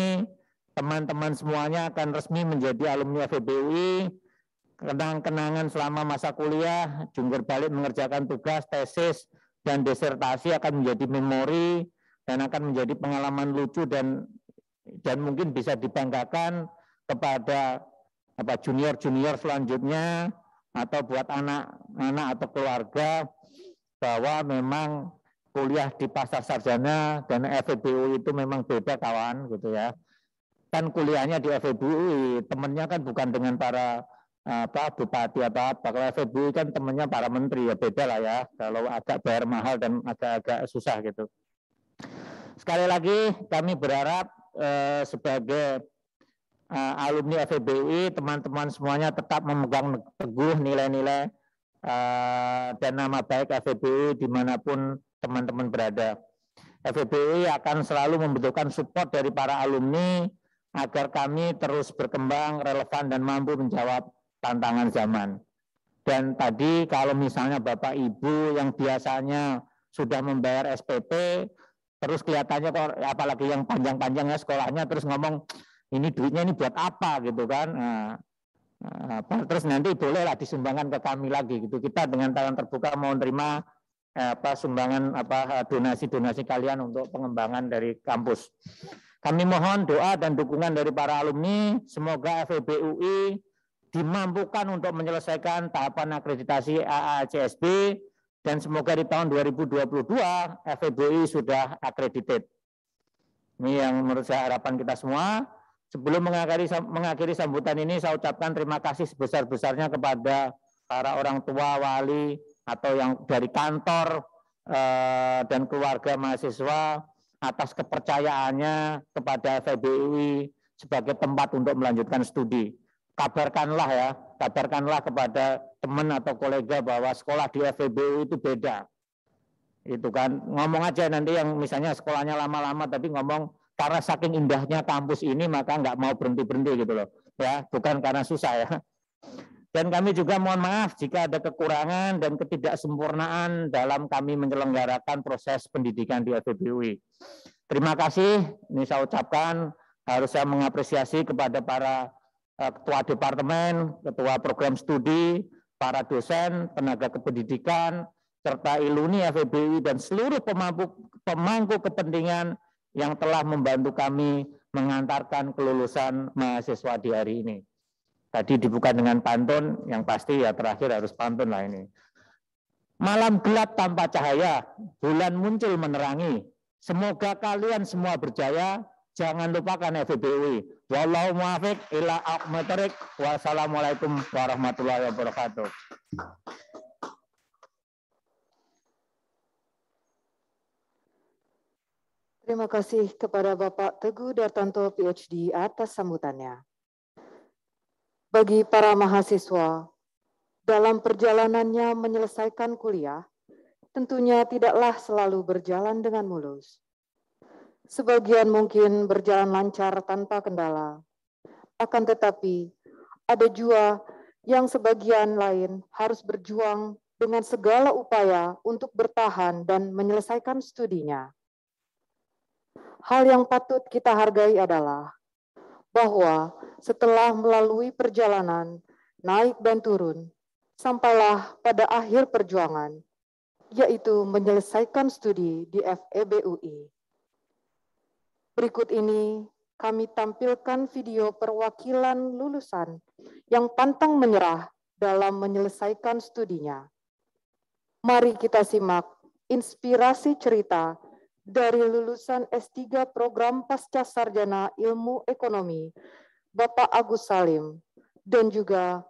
teman-teman semuanya akan resmi menjadi alumni FEBUI. Kenang-kenangan selama masa kuliah, jungkir balik mengerjakan tugas, tesis, dan disertasi akan menjadi memori dan akan menjadi pengalaman lucu dan mungkin bisa dibanggakan kepada junior-junior selanjutnya atau buat anak-anak atau keluarga bahwa memang kuliah di Pasar Sarjana dan FEBUI itu memang beda kawan gitu ya. Kan kuliahnya di FEBUI temennya kan bukan dengan para bupati atau apa. Kalau FEBUI kan temennya para menteri, ya beda lah ya. Kalau agak bayar mahal dan agak susah gitu. Sekali lagi kami berharap sebagai alumni FEBUI, teman-teman semuanya tetap memegang teguh nilai-nilai dan nama baik FEBUI dimanapun teman-teman berada. FEBUI akan selalu membutuhkan support dari para alumni agar kami terus berkembang, relevan, dan mampu menjawab tantangan zaman. Dan tadi kalau misalnya Bapak Ibu yang biasanya sudah membayar SPP, terus kelihatannya kok apalagi yang panjang-panjangnya sekolahnya terus ngomong ini duitnya ini buat apa gitu kan. Terus nanti bolehlah disumbangkan ke kami lagi gitu. Kita dengan tangan terbuka mau terima sumbangan donasi-donasi kalian untuk pengembangan dari kampus. Kami mohon doa dan dukungan dari para alumni, semoga FEB UI dimampukan untuk menyelesaikan tahapan akreditasi AACSB dan semoga di tahun 2022 FEB UI sudah accredited. Ini yang menurut saya harapan kita semua. Sebelum mengakhiri sambutan ini, saya ucapkan terima kasih sebesar-besarnya kepada para orang tua, wali, atau yang dari kantor dan keluarga mahasiswa atas kepercayaannya kepada FEB UI sebagai tempat untuk melanjutkan studi. Kabarkanlah kepada teman atau kolega bahwa sekolah di FEB UI itu beda. Itu kan, ngomong aja nanti yang misalnya sekolahnya lama-lama tapi ngomong karena saking indahnya kampus ini maka nggak mau berhenti-berhenti gitu loh. Ya, bukan karena susah ya. Dan kami juga mohon maaf jika ada kekurangan dan ketidaksempurnaan dalam kami menyelenggarakan proses pendidikan di FEB UI. Terima kasih, ini saya ucapkan, harus saya mengapresiasi kepada para ketua departemen, ketua program studi, para dosen, tenaga kependidikan, serta iluni FEB UI dan seluruh pemangku kepentingan yang telah membantu kami mengantarkan kelulusan mahasiswa di hari ini. Tadi dibuka dengan pantun, yang pasti ya terakhir harus pantun lah ini. Malam gelap tanpa cahaya, bulan muncul menerangi. Semoga kalian semua berjaya, jangan lupakan FEB UI. Wallahu muwaffiq ila aqwamit thoriq. Wassalamualaikum warahmatullahi wabarakatuh. Terima kasih kepada Bapak Teguh Dartanto, PhD, atas sambutannya. Bagi para mahasiswa, dalam perjalanannya menyelesaikan kuliah, tentunya tidaklah selalu berjalan dengan mulus. Sebagian mungkin berjalan lancar tanpa kendala, akan tetapi ada juga yang sebagian lain harus berjuang dengan segala upaya untuk bertahan dan menyelesaikan studinya. Hal yang patut kita hargai adalah bahwa setelah melalui perjalanan naik dan turun, sampailah pada akhir perjuangan, yaitu menyelesaikan studi di FEB UI. Berikut ini kami tampilkan video perwakilan lulusan yang pantang menyerah dalam menyelesaikan studinya. Mari kita simak inspirasi cerita dari lulusan S3 Program Pasca Sarjana Ilmu Ekonomi, Bapak Agus Salim, dan juga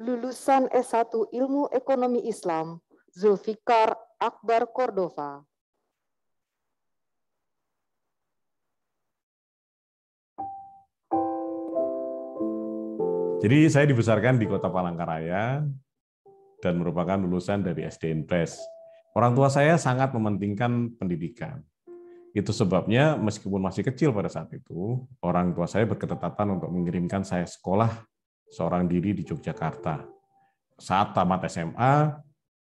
lulusan S1 Ilmu Ekonomi Islam, Zulfikar Akbar Cordova. Jadi saya dibesarkan di Kota Palangkaraya dan merupakan lulusan dari SD Impres. Orang tua saya sangat mementingkan pendidikan. Itu sebabnya meskipun masih kecil pada saat itu, orang tua saya berketetapan untuk mengirimkan saya sekolah seorang diri di Yogyakarta. Saat tamat SMA,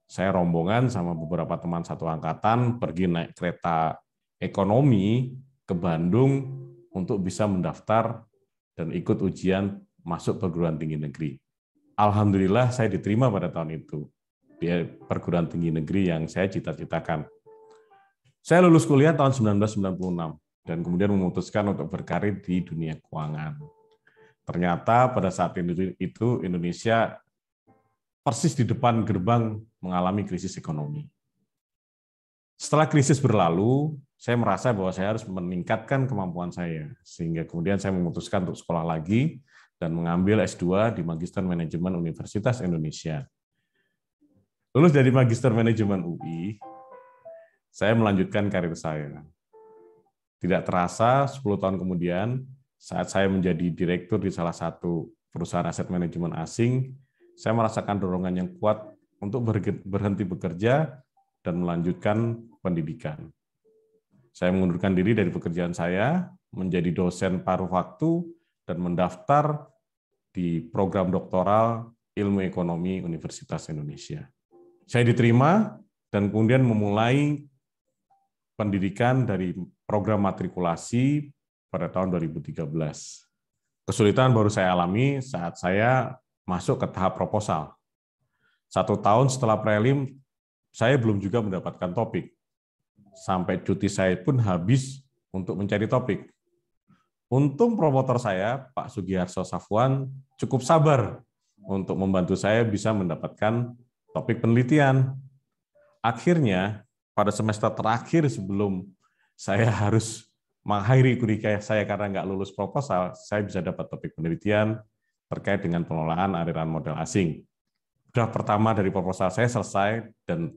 saya rombongan sama beberapa teman satu angkatan pergi naik kereta ekonomi ke Bandung untuk bisa mendaftar dan ikut ujian masuk perguruan tinggi negeri. Alhamdulillah saya diterima pada tahun itu di perguruan tinggi negeri yang saya cita-citakan. Saya lulus kuliah tahun 1996 dan kemudian memutuskan untuk berkarir di dunia keuangan. Ternyata pada saat itu Indonesia persis di depan gerbang mengalami krisis ekonomi. Setelah krisis berlalu, saya merasa bahwa saya harus meningkatkan kemampuan saya, sehingga kemudian saya memutuskan untuk sekolah lagi dan mengambil S2 di Magister Manajemen Universitas Indonesia. Lulus dari Magister Manajemen UI, saya melanjutkan karir saya. Tidak terasa, 10 tahun kemudian, saat saya menjadi direktur di salah satu perusahaan aset manajemen asing, saya merasakan dorongan yang kuat untuk berhenti bekerja dan melanjutkan pendidikan. Saya mengundurkan diri dari pekerjaan saya, menjadi dosen paruh waktu, dan mendaftar di program doktoral Ilmu Ekonomi Universitas Indonesia. Saya diterima dan kemudian memulai pendidikan dari program matrikulasi pada tahun 2013. Kesulitan baru saya alami saat saya masuk ke tahap proposal. 1 tahun setelah prelim, saya belum juga mendapatkan topik. Sampai cuti saya pun habis untuk mencari topik. Untung promotor saya, Pak Sugiharso Safwan, cukup sabar untuk membantu saya bisa mendapatkan topik penelitian. Akhirnya, pada semester terakhir sebelum saya harus mengakhiri kuliah saya karena nggak lulus proposal, saya bisa dapat topik penelitian terkait dengan pengelolaan aliran modal asing. Draft pertama dari proposal saya selesai dan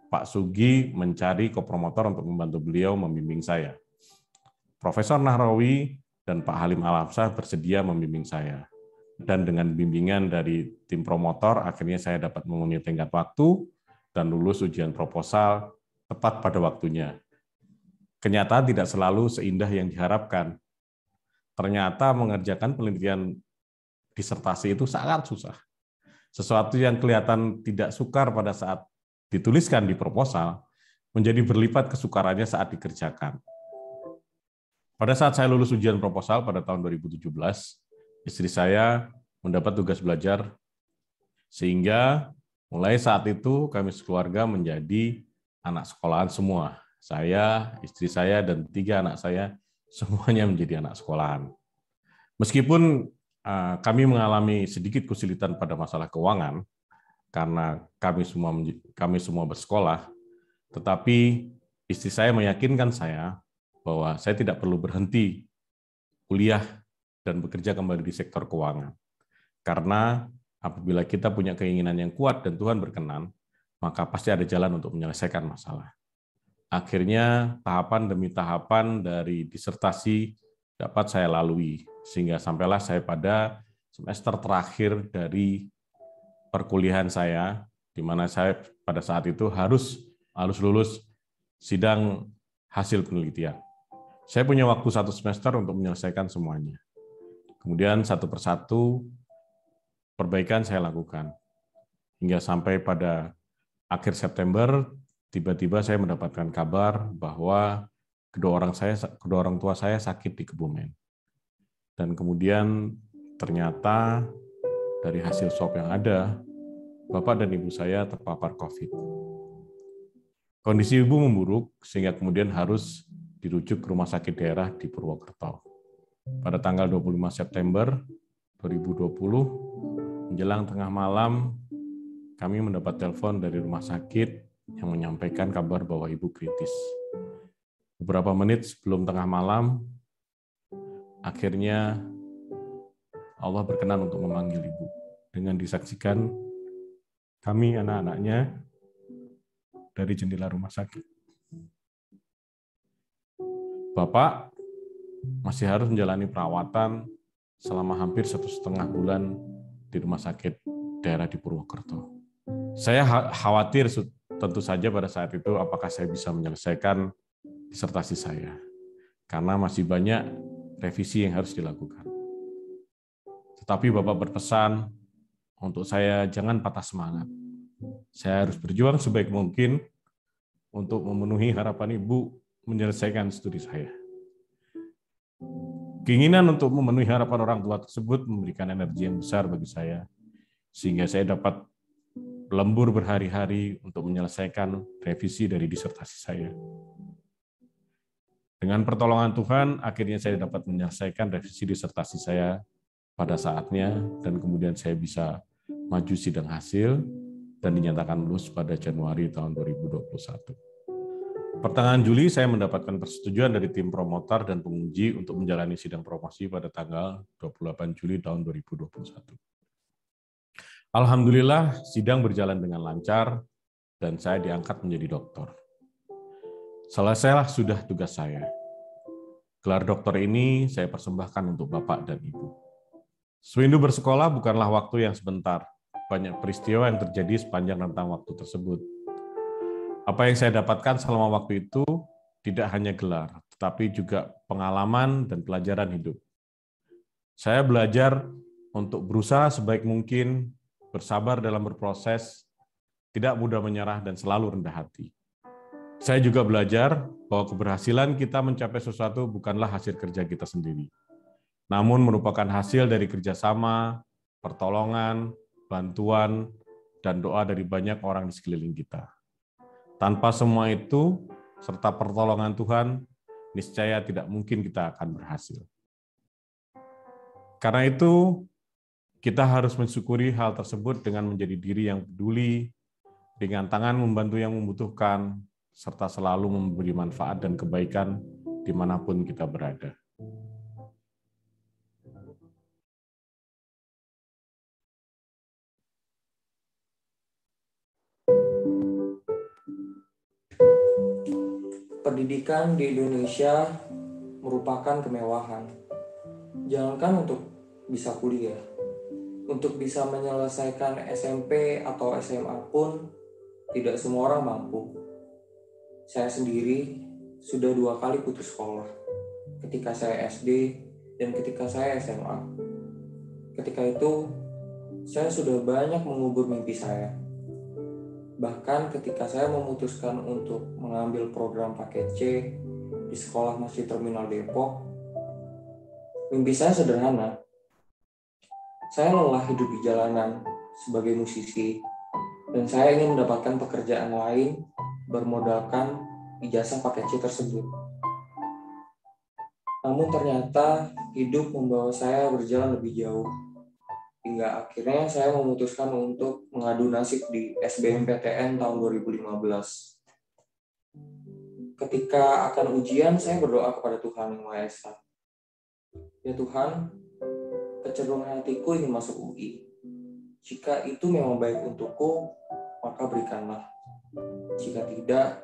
Pak Sugi mencari kopromotor untuk membantu beliau membimbing saya. Profesor Nahrawi dan Pak Halim Al-Hamsah bersedia membimbing saya. Dan dengan bimbingan dari tim promotor, akhirnya saya dapat memenuhi tenggat waktu dan lulus ujian proposal tepat pada waktunya. Kenyataan tidak selalu seindah yang diharapkan. Ternyata mengerjakan penelitian disertasi itu sangat susah. Sesuatu yang kelihatan tidak sukar pada saat dituliskan di proposal, menjadi berlipat kesukarannya saat dikerjakan. Pada saat saya lulus ujian proposal pada tahun 2017, istri saya mendapat tugas belajar, sehingga mulai saat itu kami sekeluarga menjadi anak sekolahan semua. Saya, istri saya, dan 3 anak saya semuanya menjadi anak sekolahan. Meskipun kami mengalami sedikit kesulitan pada masalah keuangan, karena kami semua bersekolah, tetapi istri saya meyakinkan saya bahwa saya tidak perlu berhenti kuliah dan bekerja kembali di sektor keuangan. Karena apabila kita punya keinginan yang kuat dan Tuhan berkenan, maka pasti ada jalan untuk menyelesaikan masalah. Akhirnya tahapan demi tahapan dari disertasi dapat saya lalui, sehingga sampailah saya pada semester terakhir dari perkuliahan saya, di mana saya pada saat itu harus lulus sidang hasil penelitian. Saya punya waktu 1 semester untuk menyelesaikan semuanya. Kemudian satu persatu perbaikan saya lakukan. Hingga sampai pada akhir September, tiba-tiba saya mendapatkan kabar bahwa kedua orang tua saya sakit di Kebumen. Dan kemudian ternyata dari hasil swab yang ada, bapak dan ibu saya terpapar COVID. Kondisi ibu memburuk sehingga kemudian harus dirujuk ke rumah sakit daerah di Purwokerto. Pada tanggal 25 September 2020, menjelang tengah malam, kami mendapat telepon dari rumah sakit yang menyampaikan kabar bahwa ibu kritis. Beberapa menit sebelum tengah malam, akhirnya Allah berkenan untuk memanggil ibu. Dengan disaksikan kami anak-anaknya dari jendela rumah sakit. Bapak masih harus menjalani perawatan selama hampir 1,5 bulan di rumah sakit daerah di Purwokerto. Saya khawatir tentu saja pada saat itu apakah saya bisa menyelesaikan disertasi saya, karena masih banyak revisi yang harus dilakukan. Tetapi Bapak berpesan untuk saya jangan patah semangat. Saya harus berjuang sebaik mungkin untuk memenuhi harapan Ibu menyelesaikan studi saya. Keinginan untuk memenuhi harapan orang tua tersebut memberikan energi yang besar bagi saya, sehingga saya dapat lembur berhari-hari untuk menyelesaikan revisi dari disertasi saya. Dengan pertolongan Tuhan, akhirnya saya dapat menyelesaikan revisi disertasi saya pada saatnya, dan kemudian saya bisa maju sidang hasil dan dinyatakan lulus pada Januari tahun 2021. Pertengahan Juli, saya mendapatkan persetujuan dari tim promotor dan penguji untuk menjalani sidang promosi pada tanggal 28 Juli tahun 2021. Alhamdulillah, sidang berjalan dengan lancar, dan saya diangkat menjadi doktor. Selesailah sudah tugas saya. Gelar doktor ini saya persembahkan untuk Bapak dan Ibu. Sewindu bersekolah bukanlah waktu yang sebentar. Banyak peristiwa yang terjadi sepanjang rentang waktu tersebut. Apa yang saya dapatkan selama waktu itu tidak hanya gelar, tetapi juga pengalaman dan pelajaran hidup. Saya belajar untuk berusaha sebaik mungkin, bersabar dalam berproses, tidak mudah menyerah, dan selalu rendah hati. Saya juga belajar bahwa keberhasilan kita mencapai sesuatu bukanlah hasil kerja kita sendiri, namun merupakan hasil dari kerjasama, pertolongan, bantuan, dan doa dari banyak orang di sekeliling kita. Tanpa semua itu, serta pertolongan Tuhan, niscaya tidak mungkin kita akan berhasil. Karena itu, kita harus mensyukuri hal tersebut dengan menjadi diri yang peduli, dengan tangan membantu yang membutuhkan, serta selalu memberi manfaat dan kebaikan dimanapun kita berada. Pendidikan di Indonesia merupakan kemewahan. Jangankan untuk bisa kuliah, untuk bisa menyelesaikan SMP atau SMA pun tidak semua orang mampu. Saya sendiri sudah 2 kali putus sekolah, ketika saya SD dan ketika saya SMA. Ketika itu, saya sudah banyak mengubur mimpi saya. Bahkan ketika saya memutuskan untuk mengambil program paket C di Sekolah Masjid Terminal Depok, mimpi saya sederhana. Saya lelah hidup di jalanan sebagai musisi, dan saya ingin mendapatkan pekerjaan lain bermodalkan ijazah paket C tersebut. Namun ternyata hidup membawa saya berjalan lebih jauh, hingga akhirnya saya memutuskan untuk mengadu nasib di SBMPTN tahun 2015. Ketika akan ujian, saya berdoa kepada Tuhan Yang Maha Esa. Ya Tuhan, kecenderungan hatiku ingin masuk UI. Jika itu memang baik untukku, maka berikanlah. Jika tidak,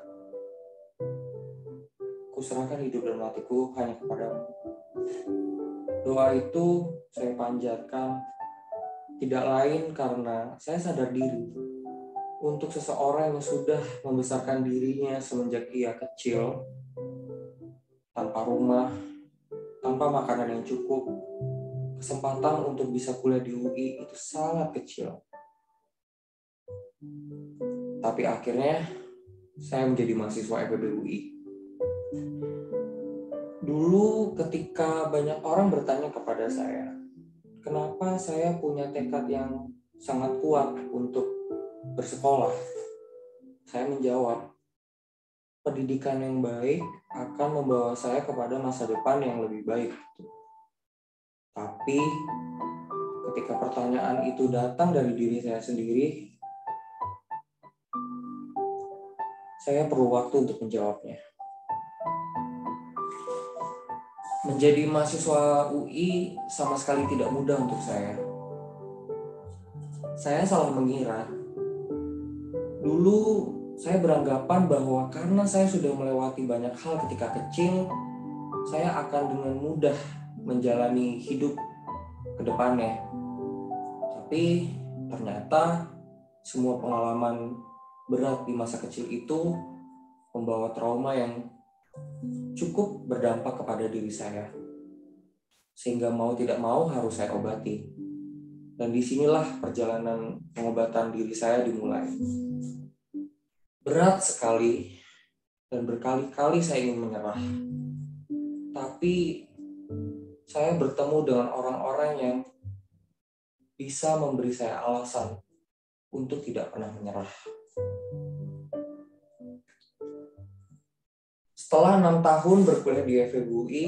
kuserahkan hidup dan matiku hanya kepadamu. Doa itu saya panjatkan tidak lain karena saya sadar diri untuk seseorang yang sudah membesarkan dirinya semenjak ia kecil, tanpa rumah, tanpa makanan yang cukup, kesempatan untuk bisa kuliah di UI itu sangat kecil. Tapi akhirnya saya menjadi mahasiswa FEB UI. Dulu ketika banyak orang bertanya kepada saya, kenapa saya punya tekad yang sangat kuat untuk bersekolah? Saya menjawab, pendidikan yang baik akan membawa saya kepada masa depan yang lebih baik. Tapi ketika pertanyaan itu datang dari diri saya sendiri, saya perlu waktu untuk menjawabnya. Menjadi mahasiswa UI sama sekali tidak mudah untuk saya. Saya selalu mengira, dulu saya beranggapan bahwa karena saya sudah melewati banyak hal ketika kecil, saya akan dengan mudah menjalani hidup ke depannya. Tapi ternyata semua pengalaman berat di masa kecil itu membawa trauma yang cukup berdampak kepada diri saya, sehingga mau tidak mau harus saya obati. Dan disinilah perjalanan pengobatan diri saya dimulai. Berat sekali, dan berkali-kali saya ingin menyerah. Tapi saya bertemu dengan orang-orang yang bisa memberi saya alasan untuk tidak pernah menyerah. Setelah 6 tahun berkuliah di FEB UI,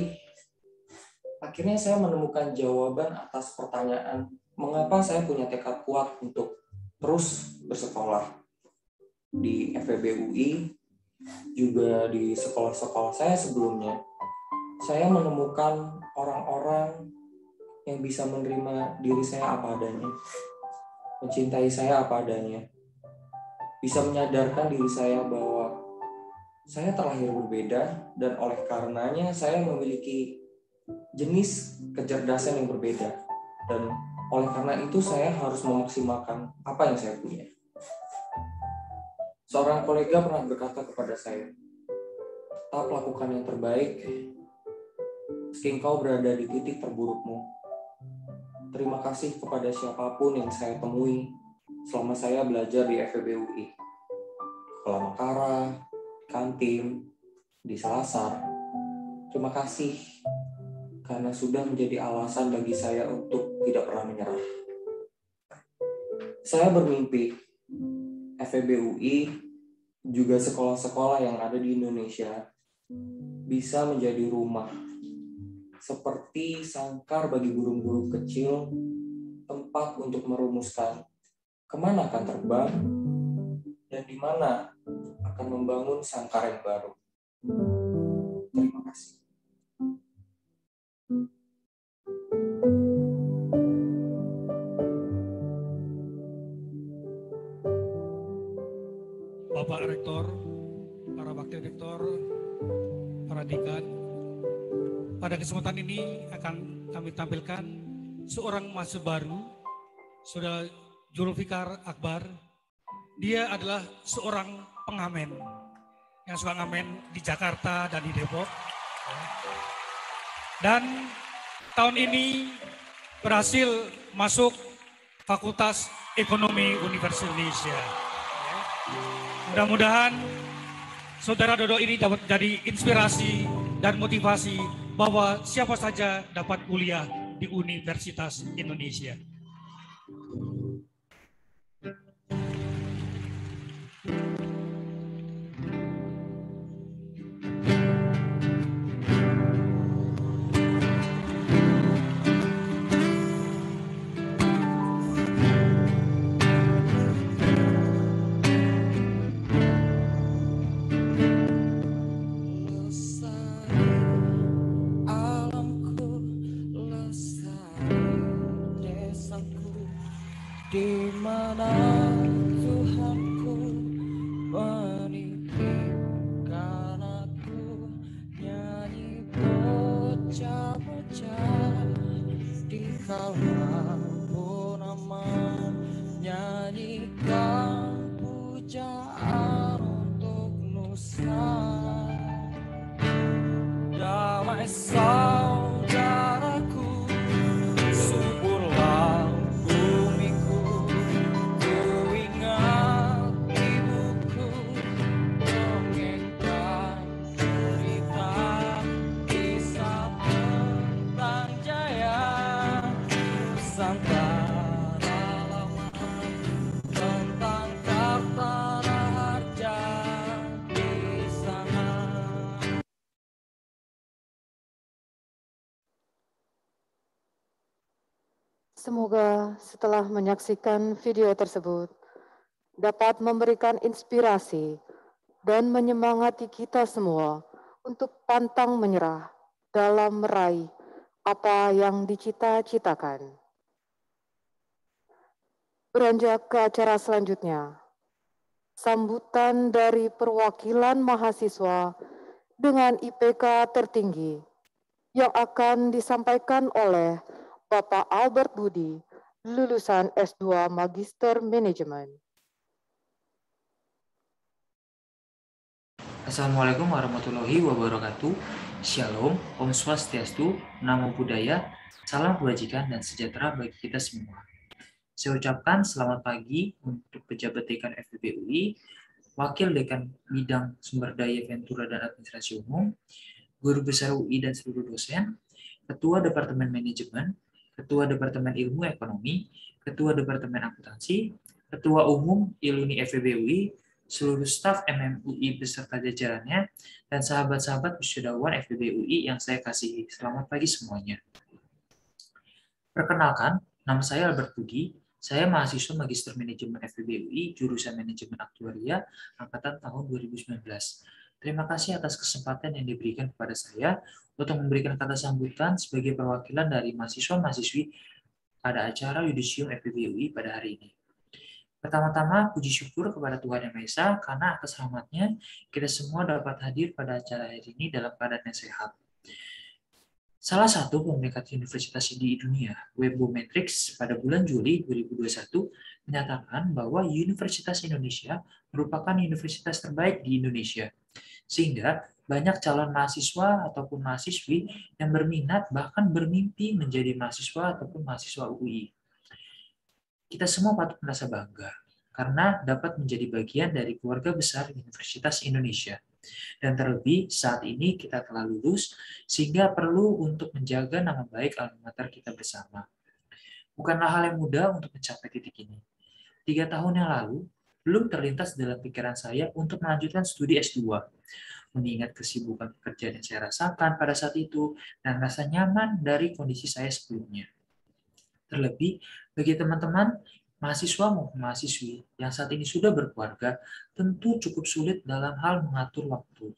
akhirnya saya menemukan jawaban atas pertanyaan mengapa saya punya tekad kuat untuk terus bersekolah di FEB UI, juga di sekolah-sekolah saya sebelumnya. Saya menemukan orang-orang yang bisa menerima diri saya apa adanya, mencintai saya apa adanya, bisa menyadarkan diri saya bahwa saya terlahir berbeda, dan oleh karenanya saya memiliki jenis kecerdasan yang berbeda. Dan oleh karena itu saya harus memaksimalkan apa yang saya punya. Seorang kolega pernah berkata kepada saya, tetap lakukan yang terbaik, meski engkau berada di titik terburukmu. Terima kasih kepada siapapun yang saya temui selama saya belajar di FEB UI. Kepala Makara, Kantim, di Salasar. Terima kasih karena sudah menjadi alasan bagi saya untuk tidak pernah menyerah. Saya bermimpi FEB UI juga sekolah-sekolah yang ada di Indonesia bisa menjadi rumah, seperti sangkar bagi burung-burung kecil, tempat untuk merumuskan kemana akan terbang dan di mana akan membangun sangkar yang baru. Terima kasih. Bapak Rektor, para Wakil Rektor, para Dekan, pada kesempatan ini akan kami tampilkan seorang mahasiswa baru, Saudara Julfikar Akbar. Dia adalah seorang pengamen yang suka ngamen di Jakarta dan di Depok. Dan tahun ini berhasil masuk Fakultas Ekonomi Universitas Indonesia. Mudah-mudahan Saudara Dodo ini dapat menjadi inspirasi dan motivasi bahwa siapa saja dapat kuliah di Universitas Indonesia. Di mana Tuhanku menitipkan aku, nyanyi bocah-bocah di kala purnama, nyanyikan pujaan untuk Nusa. Damai saudaraku, suburlah Semoga setelah menyaksikan video tersebut dapat memberikan inspirasi dan menyemangati kita semua untuk pantang menyerah dalam meraih apa yang dicita-citakan. Beranjak ke acara selanjutnya, sambutan dari perwakilan mahasiswa dengan IPK tertinggi yang akan disampaikan oleh Bapak Albert Budi, lulusan S2 Magister Manajemen. Assalamualaikum warahmatullahi wabarakatuh. Shalom, Om Swastiastu, Namo Buddhaya, salam kebajikan dan sejahtera bagi kita semua. Saya ucapkan selamat pagi untuk pejabat Dekan FEB UI, Wakil Dekan Bidang Sumber Daya Ventura dan Administrasi Umum, Guru Besar UI dan seluruh dosen, Ketua Departemen Manajemen, Ketua Departemen Ilmu Ekonomi, Ketua Departemen Akuntansi, Ketua Umum Iluni FEB UI, seluruh staf MMUI beserta jajarannya, dan sahabat-sahabat wisudawan FEB UI yang saya kasihi. Selamat pagi semuanya. Perkenalkan, nama saya Albert Budi. Saya mahasiswa Magister Manajemen FEB UI, jurusan Manajemen Aktuaria, angkatan tahun 2019. Terima kasih atas kesempatan yang diberikan kepada saya untuk memberikan kata sambutan sebagai perwakilan dari mahasiswa-mahasiswi pada acara Yudisium FEB UI pada hari ini. Pertama-tama, puji syukur kepada Tuhan Yang Maha Esa karena atas rahmat-Nya kita semua dapat hadir pada acara hari ini dalam keadaan yang sehat. Salah satu peringkat universitas di dunia, Webometrics, pada bulan Juli 2021 menyatakan bahwa Universitas Indonesia merupakan universitas terbaik di Indonesia. Sehingga banyak calon mahasiswa ataupun mahasiswi yang berminat bahkan bermimpi menjadi mahasiswa ataupun mahasiswa UI. Kita semua patut merasa bangga karena dapat menjadi bagian dari keluarga besar Universitas Indonesia. Dan terlebih saat ini kita telah lulus, sehingga perlu untuk menjaga nama baik alma mater kita bersama. Bukanlah hal yang mudah untuk mencapai titik ini. 3 tahun yang lalu, belum terlintas dalam pikiran saya untuk melanjutkan studi S2. Mengingat kesibukan pekerjaan yang saya rasakan pada saat itu, dan rasa nyaman dari kondisi saya sebelumnya. Terlebih, bagi teman-teman mahasiswa maupun mahasiswi yang saat ini sudah berkeluarga, tentu cukup sulit dalam hal mengatur waktu.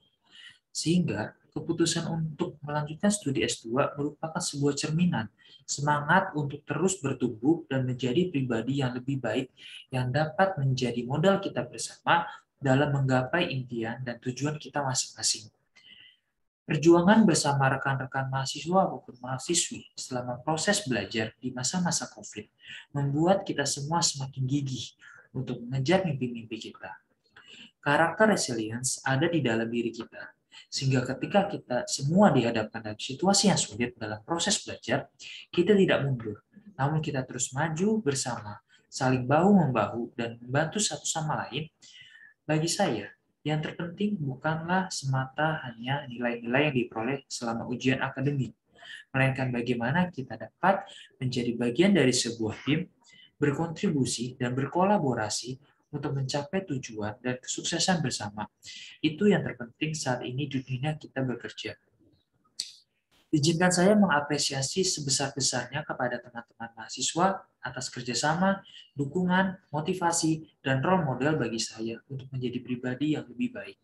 Sehingga, keputusan untuk melanjutkan studi S2 merupakan sebuah cerminan semangat untuk terus bertumbuh dan menjadi pribadi yang lebih baik yang dapat menjadi modal kita bersama dalam menggapai impian dan tujuan kita masing-masing. Perjuangan bersama rekan-rekan mahasiswa maupun mahasiswi selama proses belajar di masa-masa COVID membuat kita semua semakin gigih untuk mengejar mimpi-mimpi kita. Karakter resilience ada di dalam diri kita, sehingga ketika kita semua dihadapkan dalam situasi yang sulit dalam proses belajar, kita tidak mundur, namun kita terus maju bersama, saling bahu-membahu dan membantu satu sama lain. Bagi saya, yang terpenting bukanlah semata hanya nilai-nilai yang diperoleh selama ujian akademik, melainkan bagaimana kita dapat menjadi bagian dari sebuah tim, berkontribusi dan berkolaborasi untuk mencapai tujuan dan kesuksesan bersama. Itu yang terpenting saat ini di dunia kita bekerja. Izinkan saya mengapresiasi sebesar-besarnya kepada teman-teman mahasiswa atas kerjasama, dukungan, motivasi, dan role model bagi saya untuk menjadi pribadi yang lebih baik.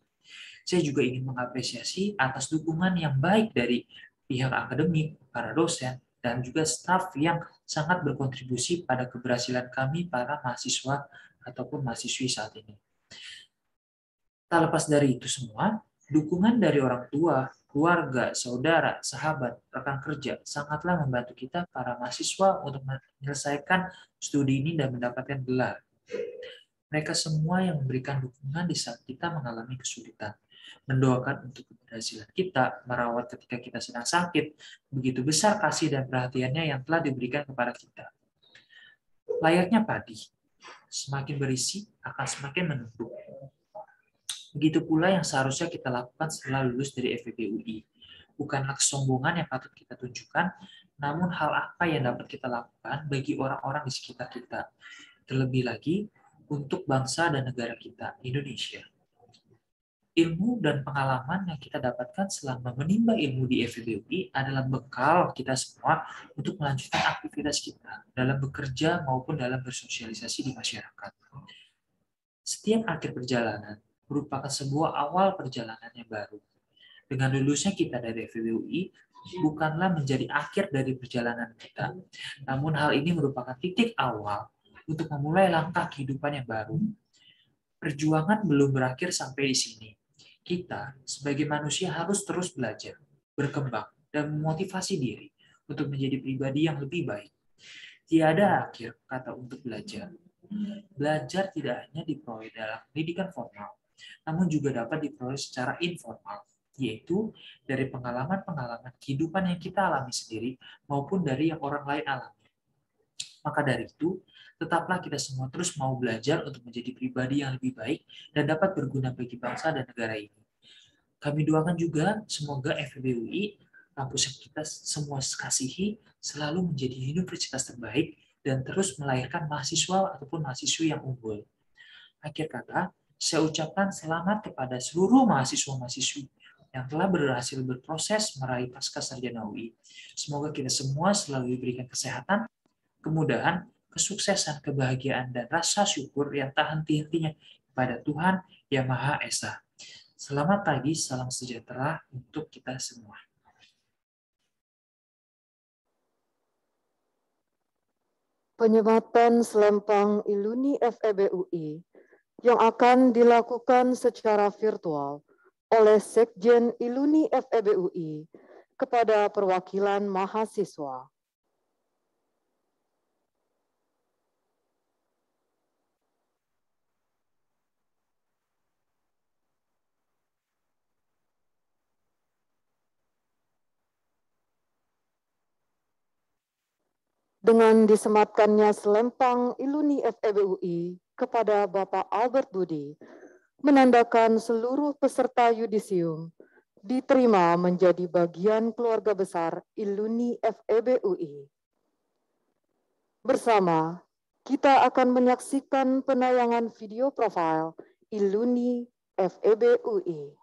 Saya juga ingin mengapresiasi atas dukungan yang baik dari pihak akademik, para dosen, dan juga staf yang sangat berkontribusi pada keberhasilan kami para mahasiswa ataupun mahasiswi saat ini. Tak lepas dari itu semua, dukungan dari orang tua, keluarga, saudara, sahabat, rekan kerja sangatlah membantu kita para mahasiswa untuk menyelesaikan studi ini dan mendapatkan gelar. Mereka semua yang memberikan dukungan di saat kita mengalami kesulitan, mendoakan untuk keberhasilan kita, merawat ketika kita sedang sakit, begitu besar kasih dan perhatiannya yang telah diberikan kepada kita. Layaknya padi, semakin berisi akan semakin menumpuk. Begitu pula yang seharusnya kita lakukan setelah lulus dari FEB UI. Bukanlah kesombongan yang patut kita tunjukkan, namun hal apa yang dapat kita lakukan bagi orang-orang di sekitar kita. Terlebih lagi, untuk bangsa dan negara kita, Indonesia. Ilmu dan pengalaman yang kita dapatkan selama menimba ilmu di FEB UI adalah bekal kita semua untuk melanjutkan aktivitas kita dalam bekerja maupun dalam bersosialisasi di masyarakat. Setiap akhir perjalanan merupakan sebuah awal perjalanan yang baru. Dengan lulusnya kita dari FEB UI, bukanlah menjadi akhir dari perjalanan kita, namun hal ini merupakan titik awal untuk memulai langkah kehidupan yang baru. Perjuangan belum berakhir sampai di sini. Kita, sebagai manusia, harus terus belajar, berkembang, dan memotivasi diri untuk menjadi pribadi yang lebih baik. Tiada akhir kata untuk belajar. Belajar tidak hanya diperoleh dalam pendidikan formal, namun juga dapat diperoleh secara informal, yaitu dari pengalaman-pengalaman kehidupan yang kita alami sendiri maupun dari yang orang lain alami. Maka dari itu, tetaplah kita semua terus mau belajar untuk menjadi pribadi yang lebih baik dan dapat berguna bagi bangsa dan negara ini. Kami doakan juga semoga FEB UI, kampus yang kita semua kasihi, selalu menjadi universitas terbaik dan terus melahirkan mahasiswa ataupun mahasiswi yang unggul. Akhir kata, saya ucapkan selamat kepada seluruh mahasiswa-mahasiswi yang telah berhasil berproses meraih pasca sarjana UI. Semoga kita semua selalu diberikan kesehatan, kemudahan, kesuksesan, kebahagiaan, dan rasa syukur yang tak henti-hentinya kepada Tuhan Yang Maha Esa. Selamat pagi, salam sejahtera untuk kita semua. Penyematan selempang Iluni FEB UI yang akan dilakukan secara virtual oleh Sekjen Iluni FEB UI kepada perwakilan mahasiswa. Dengan disematkannya selempang Iluni FEB UI kepada Bapak Albert Budi, menandakan seluruh peserta yudisium diterima menjadi bagian keluarga besar Iluni FEB UI. Bersama, kita akan menyaksikan penayangan video profil Iluni FEB UI.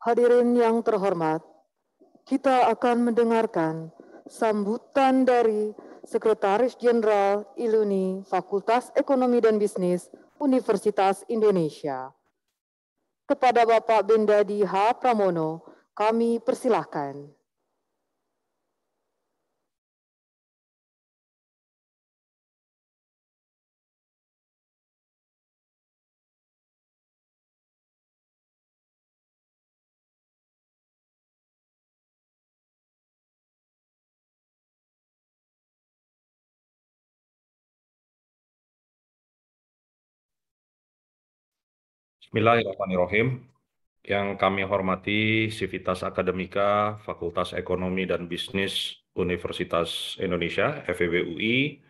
Hadirin yang terhormat, kita akan mendengarkan sambutan dari Sekretaris Jenderal Iluni Fakultas Ekonomi dan Bisnis Universitas Indonesia. Kepada Bapak Bendadi H. Pramono, kami persilahkan. Bismillahirrahmanirrahim. Yang kami hormati Sivitas Akademika Fakultas Ekonomi dan Bisnis Universitas Indonesia, FEB UI,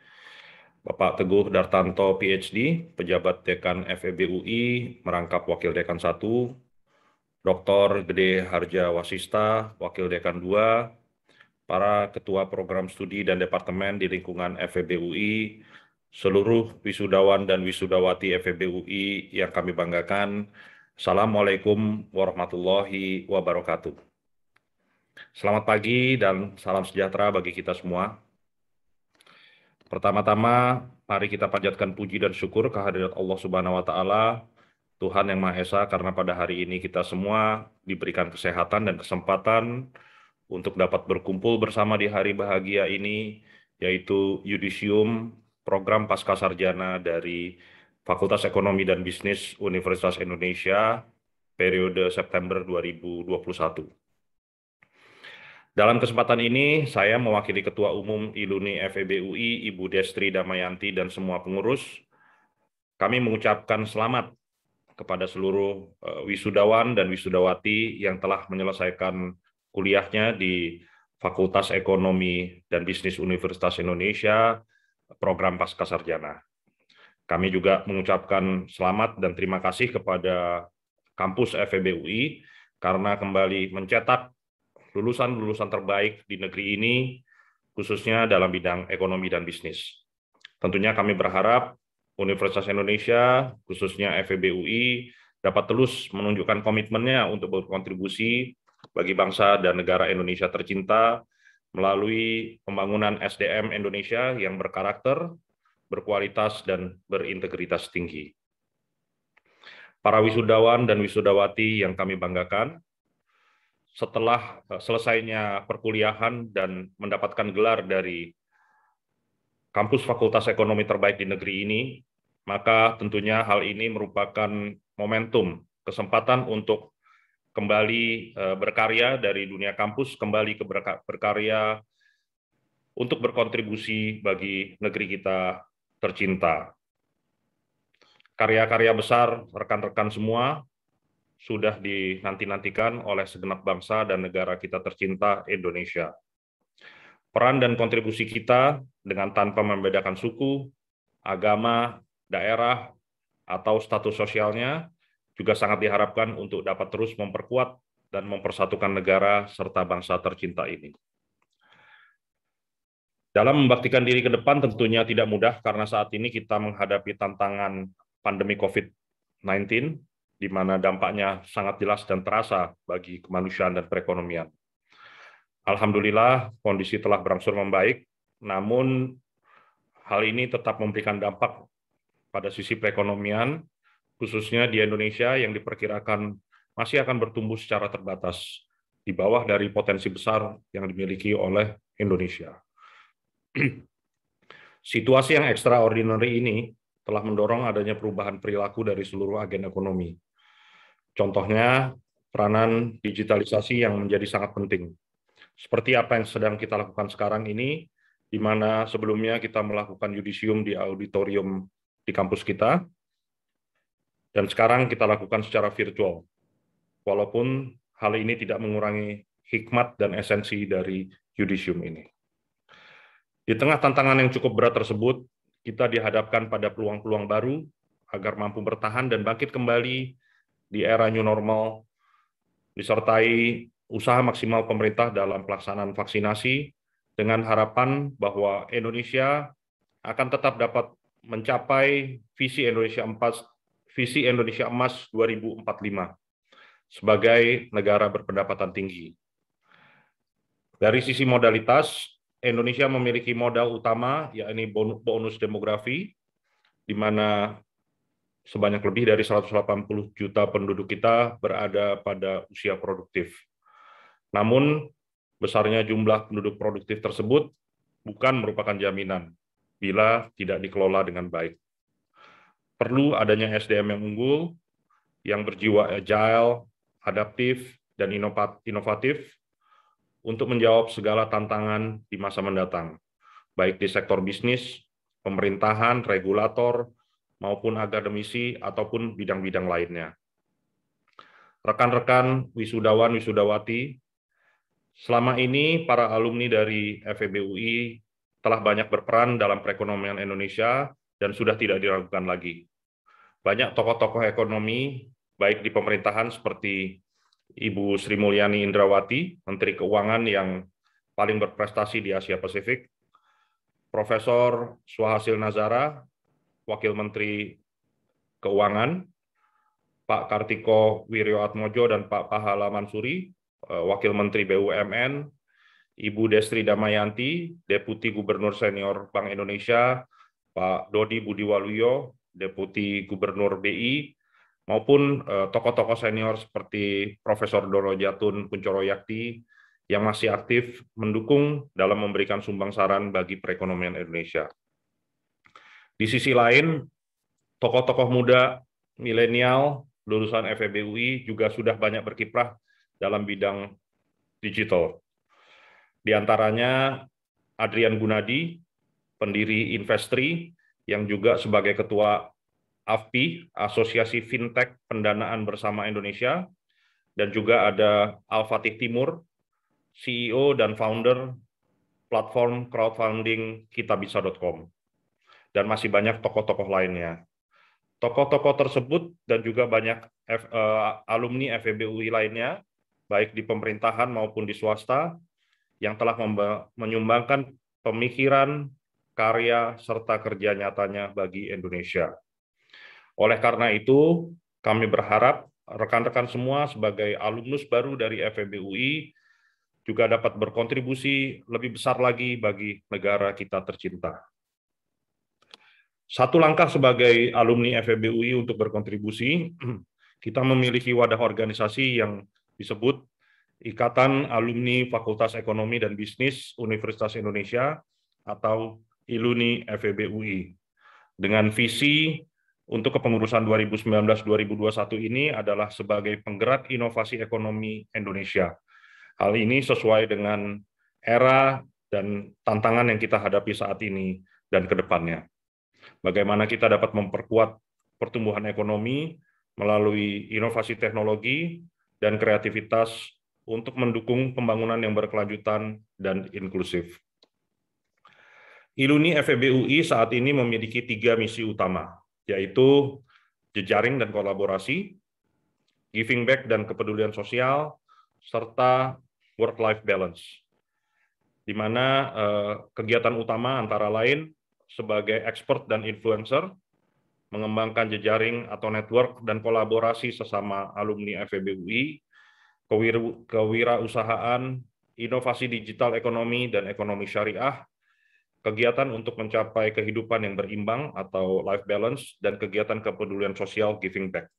Bapak Teguh Dartanto, PhD, Pejabat Dekan FEB UI, merangkap Wakil Dekan 1, Dr. Gede Harja Wasista, Wakil Dekan 2, para Ketua Program Studi dan Departemen di lingkungan FEB UI, seluruh wisudawan dan wisudawati FEB UI yang kami banggakan, Assalamualaikum warahmatullahi wabarakatuh. Selamat pagi dan salam sejahtera bagi kita semua. Pertama-tama, mari kita panjatkan puji dan syukur kehadirat Allah Subhanahu wa Ta'ala, Tuhan yang Maha Esa, karena pada hari ini kita semua diberikan kesehatan dan kesempatan untuk dapat berkumpul bersama di hari bahagia ini, yaitu yudisium program Pascasarjana dari Fakultas Ekonomi dan Bisnis Universitas Indonesia periode September 2021. Dalam kesempatan ini, saya mewakili Ketua Umum Iluni FEB UI, Ibu Destri Damayanti, dan semua pengurus. Kami mengucapkan selamat kepada seluruh wisudawan dan wisudawati yang telah menyelesaikan kuliahnya di Fakultas Ekonomi dan Bisnis Universitas Indonesia, program Pascasarjana. Kami juga mengucapkan selamat dan terima kasih kepada kampus FEB UI karena kembali mencetak lulusan-lulusan terbaik di negeri ini, khususnya dalam bidang ekonomi dan bisnis. Tentunya kami berharap Universitas Indonesia, khususnya FEB UI, dapat terus menunjukkan komitmennya untuk berkontribusi bagi bangsa dan negara Indonesia tercinta melalui pembangunan SDM Indonesia yang berkarakter, berkualitas, dan berintegritas tinggi. para wisudawan dan wisudawati yang kami banggakan, setelah selesainya perkuliahan dan mendapatkan gelar dari kampus Fakultas Ekonomi terbaik di negeri ini, maka tentunya hal ini merupakan momentum, kesempatan untuk kembali berkarya dari dunia kampus, kembali ke berkarya untuk berkontribusi bagi negeri kita tercinta. Karya-karya besar rekan-rekan semua sudah dinanti-nantikan oleh segenap bangsa dan negara kita tercinta Indonesia. Peran dan kontribusi kita dengan tanpa membedakan suku, agama, daerah, atau status sosialnya juga sangat diharapkan untuk dapat terus memperkuat dan mempersatukan negara serta bangsa tercinta ini. Dalam membaktikan diri ke depan tentunya tidak mudah karena saat ini kita menghadapi tantangan pandemi COVID-19, di mana dampaknya sangat jelas dan terasa bagi kemanusiaan dan perekonomian. Alhamdulillah, kondisi telah berangsur membaik, namun hal ini tetap memberikan dampak pada sisi perekonomian, khususnya di Indonesia yang diperkirakan masih akan bertumbuh secara terbatas, di bawah dari potensi besar yang dimiliki oleh Indonesia. Situasi yang extraordinary ini telah mendorong adanya perubahan perilaku dari seluruh agen ekonomi. Contohnya, peranan digitalisasi yang menjadi sangat penting. Seperti apa yang sedang kita lakukan sekarang ini, di mana sebelumnya kita melakukan yudisium di auditorium di kampus kita, dan sekarang kita lakukan secara virtual. Walaupun hal ini tidak mengurangi hikmat dan esensi dari yudisium ini. Di tengah tantangan yang cukup berat tersebut, kita dihadapkan pada peluang-peluang baru agar mampu bertahan dan bangkit kembali di era new normal, disertai usaha maksimal pemerintah dalam pelaksanaan vaksinasi dengan harapan bahwa Indonesia akan tetap dapat mencapai visi Indonesia Emas 2045 sebagai negara berpendapatan tinggi. Dari sisi modalitas, Indonesia memiliki modal utama, yakni bonus demografi, di mana sebanyak lebih dari 180 juta penduduk kita berada pada usia produktif. Namun, besarnya jumlah penduduk produktif tersebut bukan merupakan jaminan bila tidak dikelola dengan baik. Perlu adanya SDM yang unggul, yang berjiwa agile, adaptif, dan inovatif, untuk menjawab segala tantangan di masa mendatang, baik di sektor bisnis, pemerintahan, regulator, maupun akademisi, ataupun bidang-bidang lainnya. Rekan-rekan wisudawan, wisudawati, selama ini para alumni dari FEB UI telah banyak berperan dalam perekonomian Indonesia dan sudah tidak diragukan lagi. Banyak tokoh-tokoh ekonomi, baik di pemerintahan seperti Ibu Sri Mulyani Indrawati, Menteri Keuangan yang paling berprestasi di Asia Pasifik, Profesor Swahasil Nazara, Wakil Menteri Keuangan, Pak Kartiko Wirjoatmojo dan Pak Pahala Mansuri, Wakil Menteri BUMN, Ibu Destri Damayanti, Deputi Gubernur Senior Bank Indonesia, Pak Dodi Budiwaluyo, Deputi Gubernur BI, maupun tokoh-tokoh senior seperti Profesor Doro Jatun Kuncoro Yakti yang masih aktif mendukung dalam memberikan sumbang saran bagi perekonomian Indonesia. Di sisi lain, tokoh-tokoh muda milenial lulusan FEB UI juga sudah banyak berkiprah dalam bidang digital. Di antaranya Adrian Gunadi, pendiri Investri, yang juga sebagai ketua AFPI, Asosiasi Fintech Pendanaan Bersama Indonesia, dan juga ada Al-Fatih Timur, CEO dan founder platform crowdfunding kitabisa.com, dan masih banyak tokoh-tokoh lainnya. Tokoh-tokoh tersebut dan juga banyak alumni FEB UI lainnya, baik di pemerintahan maupun di swasta, yang telah menyumbangkan pemikiran, karya, serta kerja nyatanya bagi Indonesia. Oleh karena itu, kami berharap rekan-rekan semua sebagai alumnus baru dari FEB UI juga dapat berkontribusi lebih besar lagi bagi negara kita tercinta. Satu langkah sebagai alumni FEB UI untuk berkontribusi, kita memiliki wadah organisasi yang disebut Ikatan Alumni Fakultas Ekonomi dan Bisnis Universitas Indonesia atau ILUNI FEB UI. Dengan visi untuk kepengurusan 2019-2021 ini adalah sebagai penggerak inovasi ekonomi Indonesia. Hal ini sesuai dengan era dan tantangan yang kita hadapi saat ini dan ke depannya. Bagaimana kita dapat memperkuat pertumbuhan ekonomi melalui inovasi teknologi dan kreativitas untuk mendukung pembangunan yang berkelanjutan dan inklusif. ILUNI FEB UI saat ini memiliki 3 misi utama, yaitu jejaring dan kolaborasi, giving back dan kepedulian sosial, serta work-life balance, di mana kegiatan utama antara lain sebagai expert dan influencer, mengembangkan jejaring atau network dan kolaborasi sesama alumni FEB UI, kewirausahaan, inovasi digital ekonomi dan ekonomi syariah, kegiatan untuk mencapai kehidupan yang berimbang atau life balance, dan kegiatan kepedulian sosial giving back.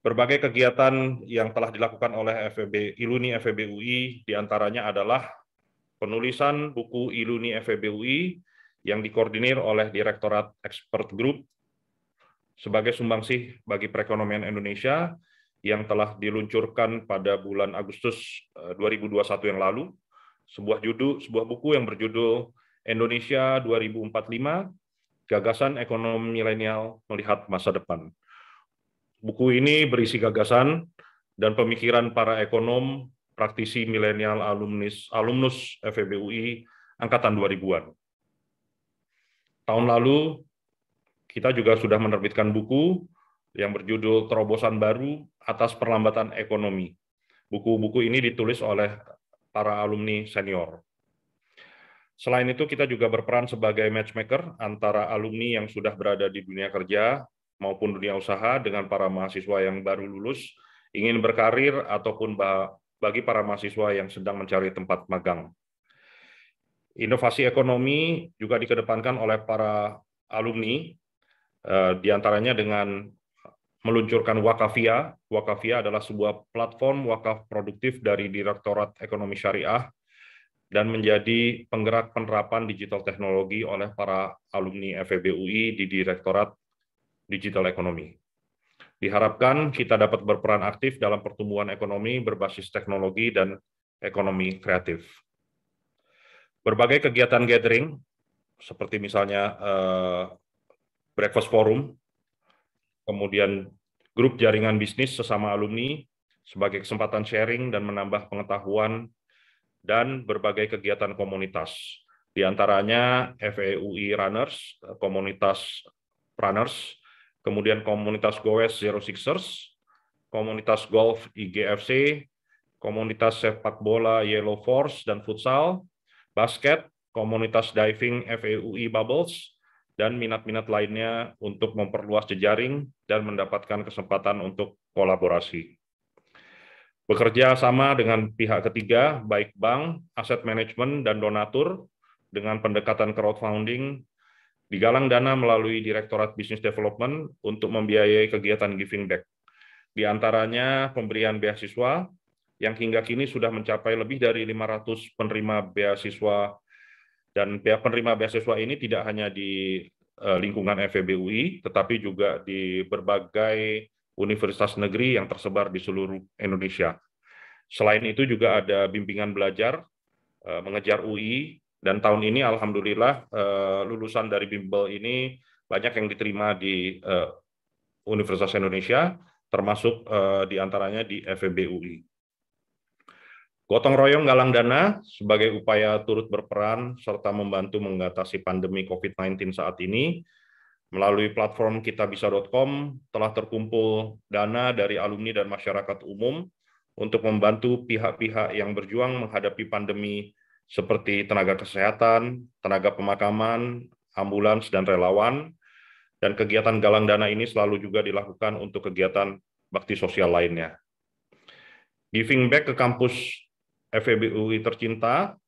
Berbagai kegiatan yang telah dilakukan oleh ILUNI FEB UI diantaranya adalah penulisan buku ILUNI FEB UI yang dikoordinir oleh Direktorat Expert Group sebagai sumbangsih bagi perekonomian Indonesia yang telah diluncurkan pada bulan Agustus 2021 yang lalu, sebuah buku yang berjudul Indonesia 2045, Gagasan Ekonomi Milenial Melihat Masa Depan. Buku ini berisi gagasan dan pemikiran para ekonom, praktisi milenial alumnus FEB UI angkatan 2000-an. Tahun lalu, kita juga sudah menerbitkan buku yang berjudul Terobosan Baru Atas Perlambatan Ekonomi. Buku-buku ini ditulis oleh para alumni senior. Selain itu, kita juga berperan sebagai matchmaker antara alumni yang sudah berada di dunia kerja maupun dunia usaha dengan para mahasiswa yang baru lulus, ingin berkarir, ataupun bagi para mahasiswa yang sedang mencari tempat magang. Inovasi ekonomi juga dikedepankan oleh para alumni, diantaranya dengan meluncurkan Wakafia. Wakafia adalah sebuah platform wakaf produktif dari Direktorat Ekonomi Syariah dan menjadi penggerak penerapan digital teknologi oleh para alumni FEB UI di Direktorat Digital Ekonomi. Diharapkan kita dapat berperan aktif dalam pertumbuhan ekonomi berbasis teknologi dan ekonomi kreatif. Berbagai kegiatan gathering, seperti misalnya breakfast forum, kemudian grup jaringan bisnis sesama alumni sebagai kesempatan sharing dan menambah pengetahuan, dan berbagai kegiatan komunitas. Di antaranya FEUI Runners, komunitas runners, kemudian komunitas Goes Zero Sixers, komunitas golf IGFC, komunitas sepak bola Yellow Force dan futsal, basket, komunitas diving FEUI Bubbles, dan minat-minat lainnya untuk memperluas jejaring dan mendapatkan kesempatan untuk kolaborasi. Bekerja sama dengan pihak ketiga, baik bank, aset manajemen, dan donatur, dengan pendekatan crowdfunding, digalang dana melalui Direktorat Business Development untuk membiayai kegiatan giving back. Di antaranya pemberian beasiswa, yang hingga kini sudah mencapai lebih dari 500 penerima beasiswa, dan penerima beasiswa ini tidak hanya di lingkungan FEB UI, tetapi juga di berbagai universitas negeri yang tersebar di seluruh Indonesia. Selain itu juga ada bimbingan belajar, mengejar UI, dan tahun ini alhamdulillah lulusan dari bimbel ini banyak yang diterima di Universitas Indonesia, termasuk di antaranya di FEB UI. Gotong royong galang dana sebagai upaya turut berperan serta membantu mengatasi pandemi COVID-19 saat ini. Melalui platform kitabisa.com telah terkumpul dana dari alumni dan masyarakat umum untuk membantu pihak-pihak yang berjuang menghadapi pandemi seperti tenaga kesehatan, tenaga pemakaman, ambulans, dan relawan. Dan kegiatan galang dana ini selalu juga dilakukan untuk kegiatan bakti sosial lainnya. Giving back ke kampus FEB UI tercinta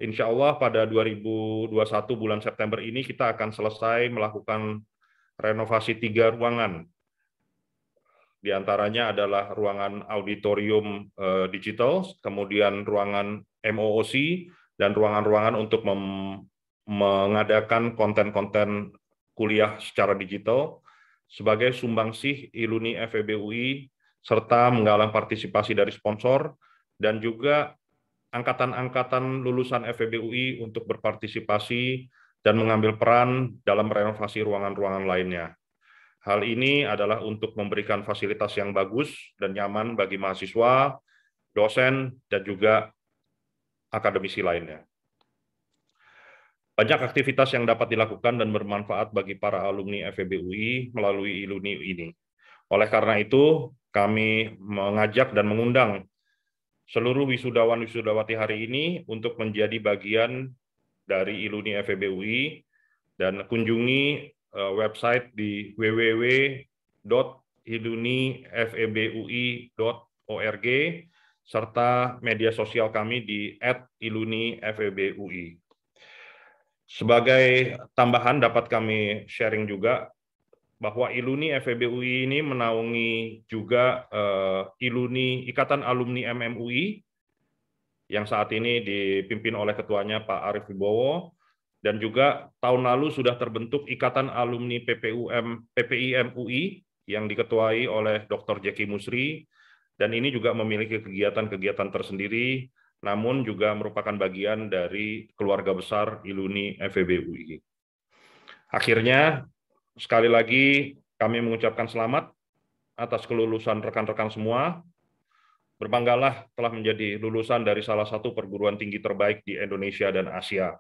Insya Allah pada 2021 bulan September ini kita akan selesai melakukan renovasi 3 ruangan. Di antaranya adalah ruangan auditorium digital, kemudian ruangan MOOC, dan ruangan-ruangan untuk mengadakan konten-konten kuliah secara digital sebagai sumbangsih ILUNI FEB UI, serta menggalang partisipasi dari sponsor, dan juga angkatan-angkatan lulusan FEB UI untuk berpartisipasi dan mengambil peran dalam renovasi ruangan-ruangan lainnya. Hal ini adalah untuk memberikan fasilitas yang bagus dan nyaman bagi mahasiswa, dosen, dan juga akademisi lainnya. Banyak aktivitas yang dapat dilakukan dan bermanfaat bagi para alumni FEB UI melalui ILUNI ini. Oleh karena itu, kami mengajak dan mengundang seluruh wisudawan-wisudawati hari ini untuk menjadi bagian dari ILUNI FEB UI dan kunjungi website di www.ilunifebui.org serta media sosial kami di @ilunifebui. Sebagai tambahan dapat kami sharing juga bahwa ILUNI FEB UI ini menaungi juga ILUNI Ikatan Alumni MMUI yang saat ini dipimpin oleh ketuanya Pak Arief Wibowo, dan juga tahun lalu sudah terbentuk Ikatan Alumni PPIM UI yang diketuai oleh Dr. Jeki Musri, dan ini juga memiliki kegiatan-kegiatan tersendiri, namun juga merupakan bagian dari keluarga besar ILUNI FEB UI. Akhirnya, sekali lagi kami mengucapkan selamat atas kelulusan rekan-rekan semua. Berbanggalah telah menjadi lulusan dari salah satu perguruan tinggi terbaik di Indonesia dan Asia.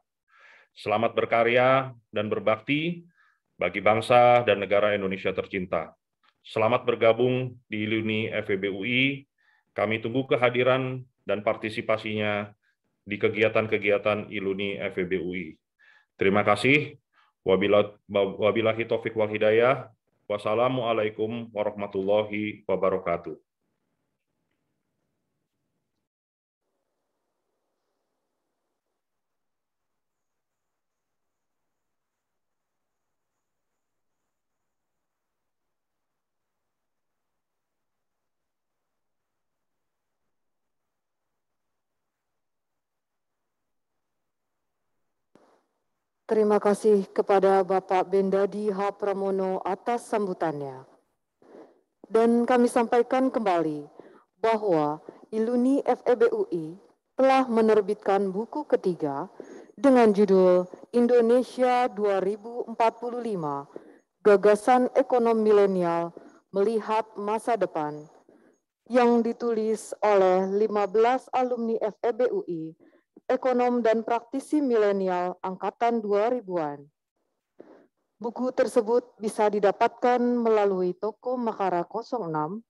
Selamat berkarya dan berbakti bagi bangsa dan negara Indonesia tercinta. Selamat bergabung di ILUNI FEB UI. Kami tunggu kehadiran dan partisipasinya di kegiatan-kegiatan ILUNI FEB UI. Terima kasih. Wabillahi taufiq wal hidayah. Wassalamualaikum warahmatullahi wabarakatuh. Terima kasih kepada Bapak Bendadi H. Pramono atas sambutannya. Dan kami sampaikan kembali bahwa ILUNI FEB UI telah menerbitkan buku ketiga dengan judul Indonesia 2045, Gagasan Ekonomi Milenial Melihat Masa Depan, yang ditulis oleh 15 alumni FEB UI, ekonom dan praktisi milenial angkatan 2000-an. Buku tersebut bisa didapatkan melalui toko Makara 06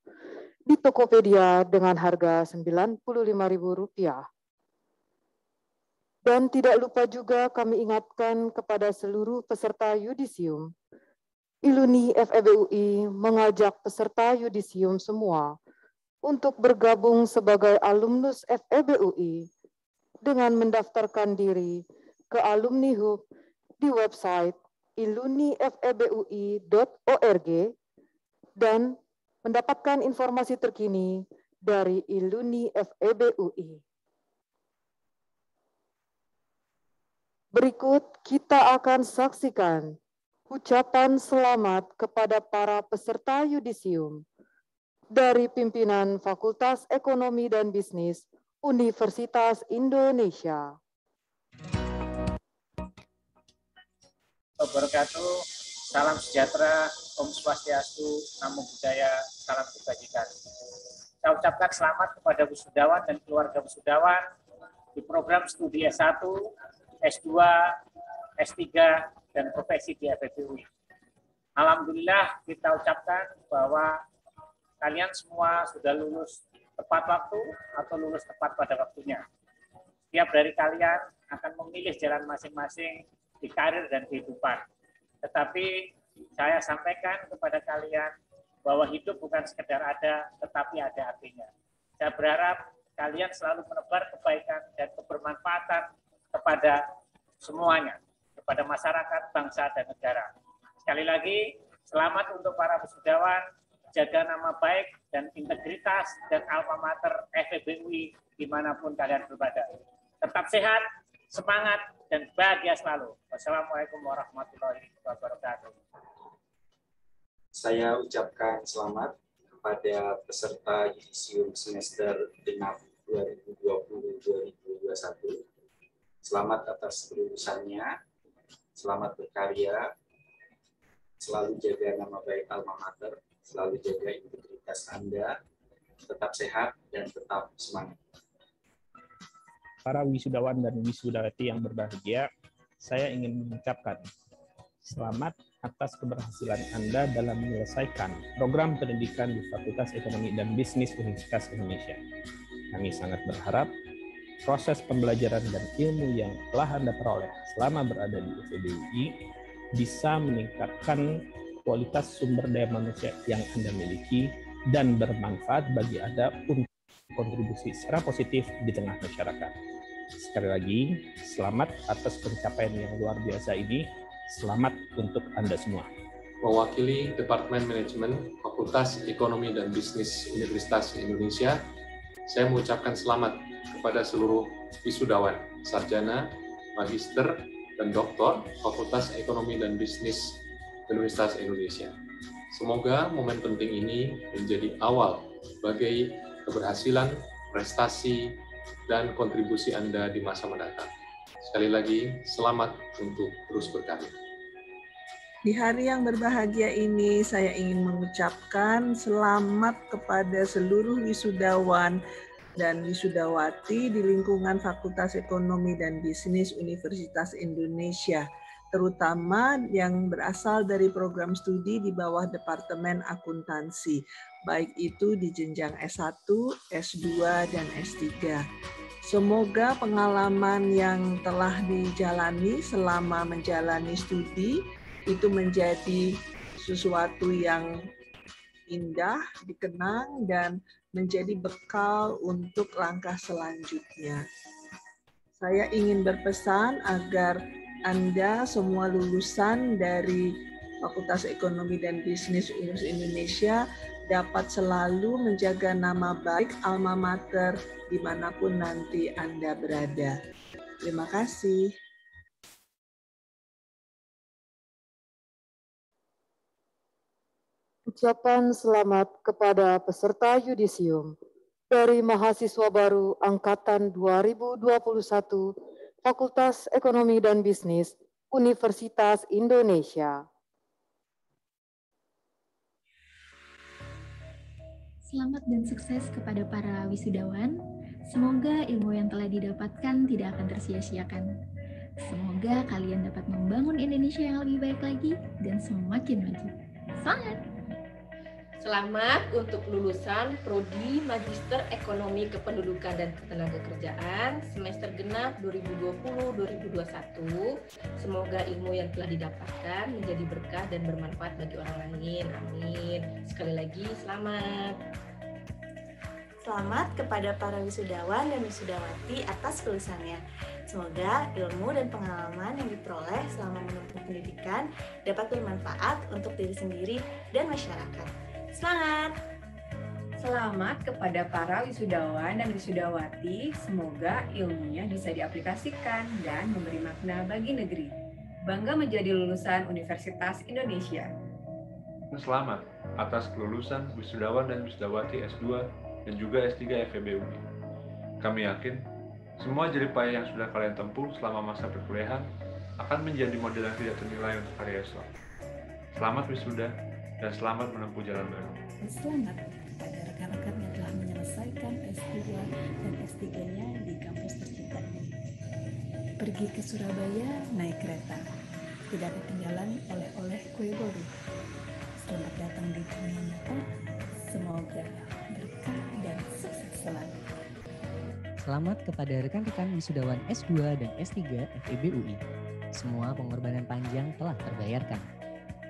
di Tokopedia dengan harga Rp95.000. Dan tidak lupa juga kami ingatkan kepada seluruh peserta yudisium, ILUNI FEB UI mengajak peserta yudisium semua untuk bergabung sebagai alumnus FEB UI dengan mendaftarkan diri ke Alumni Hub di website ilunifebui.org dan mendapatkan informasi terkini dari ILUNI FEB UI. Berikut kita akan saksikan ucapan selamat kepada para peserta yudisium dari pimpinan Fakultas Ekonomi dan Bisnis Universitas Indonesia. Wabarakatuh, salam sejahtera, Om Swastiastu, Namo Buddhaya, salam kebajikan. Saya ucapkan selamat kepada wisudawan dan keluarga wisudawan di program studi S1, S2, S3, dan profesi di FEB UI. Alhamdulillah kita ucapkan bahwa kalian semua sudah lulus tepat waktu atau lulus tepat pada waktunya. Setiap dari kalian akan memilih jalan masing-masing di karir dan kehidupan. Tetapi saya sampaikan kepada kalian bahwa hidup bukan sekedar ada, tetapi ada artinya. Saya berharap kalian selalu menebar kebaikan dan kebermanfaatan kepada semuanya, kepada masyarakat, bangsa, dan negara. Sekali lagi, selamat untuk para wisudawan, jaga nama baik dan integritas dan alma mater FEB UI dimanapun kalian berada. Tetap sehat, semangat, dan bahagia selalu. Wassalamualaikum warahmatullahi wabarakatuh. Saya ucapkan selamat kepada peserta yudisium semester genap 2020-2021. Selamat atas kelulusannya, selamat berkarya, selalu jaga nama baik alma mater, selalu jaga integritas Anda, tetap sehat dan tetap semangat. Para wisudawan dan wisudawati yang berbahagia, saya ingin mengucapkan selamat atas keberhasilan Anda dalam menyelesaikan program pendidikan di Fakultas Ekonomi dan Bisnis Universitas Indonesia. Kami sangat berharap proses pembelajaran dan ilmu yang telah Anda peroleh selama berada di FEB UI bisa meningkatkan kualitas sumber daya manusia yang Anda miliki dan bermanfaat bagi Anda untuk kontribusi secara positif di tengah masyarakat. Sekali lagi, selamat atas pencapaian yang luar biasa ini. Selamat untuk Anda semua. Mewakili Departemen Manajemen Fakultas Ekonomi dan Bisnis Universitas Indonesia, saya mengucapkan selamat kepada seluruh wisudawan, sarjana, magister, dan doktor Fakultas Ekonomi dan Bisnis Universitas Indonesia. Semoga momen penting ini menjadi awal bagi keberhasilan, prestasi, dan kontribusi Anda di masa mendatang. Sekali lagi, selamat untuk terus berkarya. Di hari yang berbahagia ini, saya ingin mengucapkan selamat kepada seluruh wisudawan dan wisudawati di lingkungan Fakultas Ekonomi dan Bisnis Universitas Indonesia, terutama yang berasal dari program studi di bawah Departemen Akuntansi, baik itu di jenjang S1, S2, dan S3. Semoga pengalaman yang telah dijalani selama menjalani studi itu menjadi sesuatu yang indah, dikenang, dan menjadi bekal untuk langkah selanjutnya. Saya ingin berpesan agar Anda semua lulusan dari Fakultas Ekonomi dan Bisnis Universitas Indonesia dapat selalu menjaga nama baik alma mater dimanapun nanti Anda berada. Terima kasih. Ucapan selamat kepada peserta yudisium dari mahasiswa baru Angkatan 2021 Fakultas Ekonomi dan Bisnis Universitas Indonesia. Selamat dan sukses kepada para wisudawan. Semoga ilmu yang telah didapatkan tidak akan tersia-siakan. Semoga kalian dapat membangun Indonesia yang lebih baik lagi dan semakin maju. Semangat! Selamat untuk lulusan Prodi Magister Ekonomi Kependudukan dan Ketenagakerjaan semester genap 2020-2021. Semoga ilmu yang telah didapatkan menjadi berkah dan bermanfaat bagi orang lain. Amin. Sekali lagi selamat. Selamat kepada para wisudawan dan wisudawati atas kelulusannya. Semoga ilmu dan pengalaman yang diperoleh selama menempuh pendidikan dapat bermanfaat untuk diri sendiri dan masyarakat. Semangat! Selamat kepada para wisudawan dan wisudawati. Semoga ilmunya bisa diaplikasikan dan memberi makna bagi negeri. Bangga menjadi lulusan Universitas Indonesia. Selamat atas kelulusan wisudawan dan wisudawati S2 dan juga S3 FEB UI. Kami yakin semua jerih payah yang sudah kalian tempuh selama masa perkuliahan akan menjadi model yang tidak ternilai untuk karya esok. Selamat wisuda dan selamat menempuh jalan baru. Selamat kepada rekan-rekan yang telah menyelesaikan S2 dan S3-nya di kampus tercinta ini. Pergi ke Surabaya naik kereta, tidak ketinggalan oleh-oleh kue bolu. Selamat datang di dunia nyata, semoga berkah dan sukses selalu. Selamat kepada rekan-rekan wisudawan S2 dan S3 FEB UI. Semua pengorbanan panjang telah terbayarkan.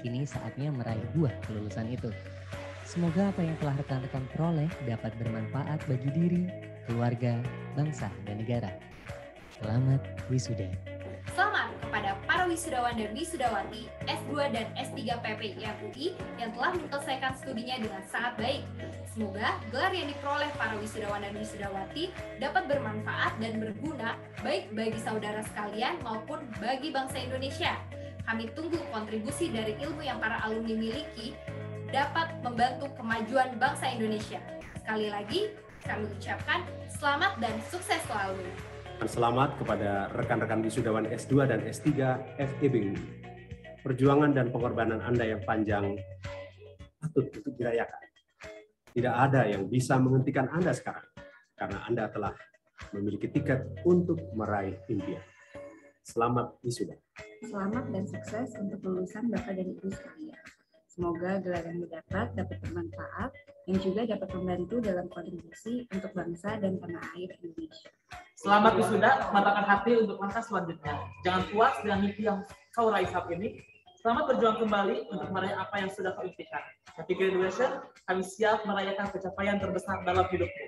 Kini saatnya meraih buah kelulusan itu. Semoga apa yang telah rekan-rekan peroleh dapat bermanfaat bagi diri, keluarga, bangsa, dan negara. Selamat wisuda. Selamat kepada para wisudawan dan wisudawati S2 dan S3 PPIM UI yang telah menyelesaikan studinya dengan sangat baik. Semoga gelar yang diperoleh para wisudawan dan wisudawati dapat bermanfaat dan berguna baik bagi saudara sekalian maupun bagi bangsa Indonesia. Kami tunggu kontribusi dari ilmu yang para alumni miliki dapat membantu kemajuan bangsa Indonesia. Sekali lagi, kami ucapkan selamat dan sukses selalu. Selamat kepada rekan-rekan wisudawan S2 dan S3 FEBUI. Perjuangan dan pengorbanan Anda yang panjang patut untuk dirayakan. Tidak ada yang bisa menghentikan Anda sekarang, karena Anda telah memiliki tiket untuk meraih impian. Selamat wisuda. Selamat dan sukses untuk lulusan Bapak dan Ibu sekalian. Semoga gelar yang didapat dapat bermanfaat yang juga dapat membantu dalam kontribusi untuk bangsa dan tanah air Indonesia. Selamat wisuda, mantapkan hati untuk langkah selanjutnya. Jangan puas dengan mimpi yang kau raih saat ini. Selamat berjuang kembali untuk meraih apa yang sudah kau impikan. Happy graduation, kami siap merayakan pencapaian terbesar dalam hidupmu.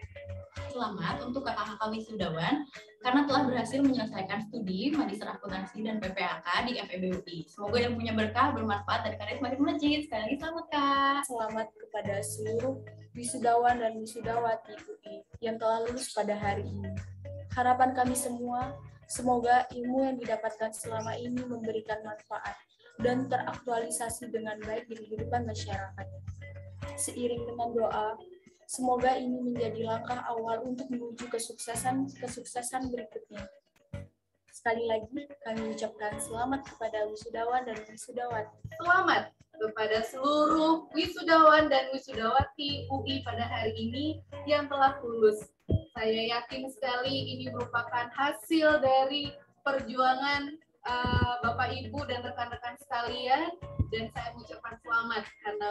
Selamat untuk kakak-kakak wisudawan karena telah berhasil menyelesaikan studi Magister Akuntansi dan PPAK di FEBUI. Semoga yang punya berkah, bermanfaat, dan karya semakin melejit. Sekali lagi selamat, Kak. Selamat kepada seluruh wisudawan dan wisudawati UI yang telah lulus pada hari ini. Harapan kami semua, semoga ilmu yang didapatkan selama ini memberikan manfaat dan teraktualisasi dengan baik di kehidupan masyarakat. Seiring dengan doa, semoga ini menjadi langkah awal untuk menuju kesuksesan berikutnya. Sekali lagi, kami ucapkan selamat kepada wisudawan dan wisudawati. Selamat kepada seluruh wisudawan dan wisudawati UI pada hari ini yang telah lulus. Saya yakin sekali ini merupakan hasil dari perjuangan Bapak Ibu dan rekan-rekan sekalian, dan saya mengucapkan selamat karena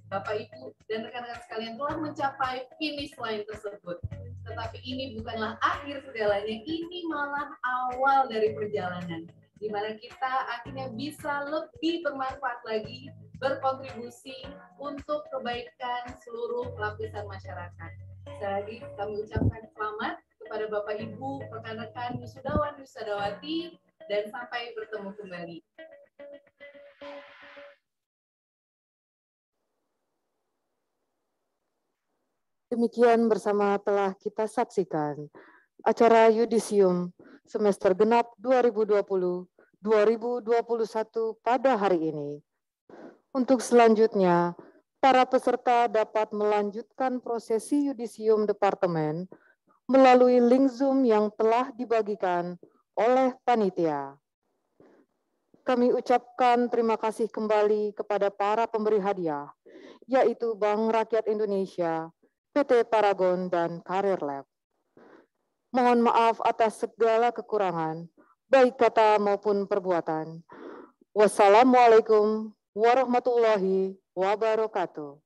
Bapak Ibu dan rekan-rekan sekalian telah mencapai finish line tersebut. Tetapi ini bukanlah akhir segalanya, ini malah awal dari perjalanan, di mana kita akhirnya bisa lebih bermanfaat lagi, berkontribusi untuk kebaikan seluruh lapisan masyarakat. Sekali lagi kami ucapkan selamat kepada Bapak Ibu, rekan-rekan wisudawan, wisudawati, dan sampai bertemu kembali. Demikian bersama telah kita saksikan acara yudisium semester genap 2020-2021 pada hari ini. Untuk selanjutnya, para peserta dapat melanjutkan prosesi yudisium departemen melalui link Zoom yang telah dibagikan oleh panitia. Kami ucapkan terima kasih kembali kepada para pemberi hadiah, yaitu Bank Rakyat Indonesia, PT Paragon, dan Career Lab. Mohon maaf atas segala kekurangan, baik kata maupun perbuatan. Wassalamualaikum warahmatullahi wabarakatuh.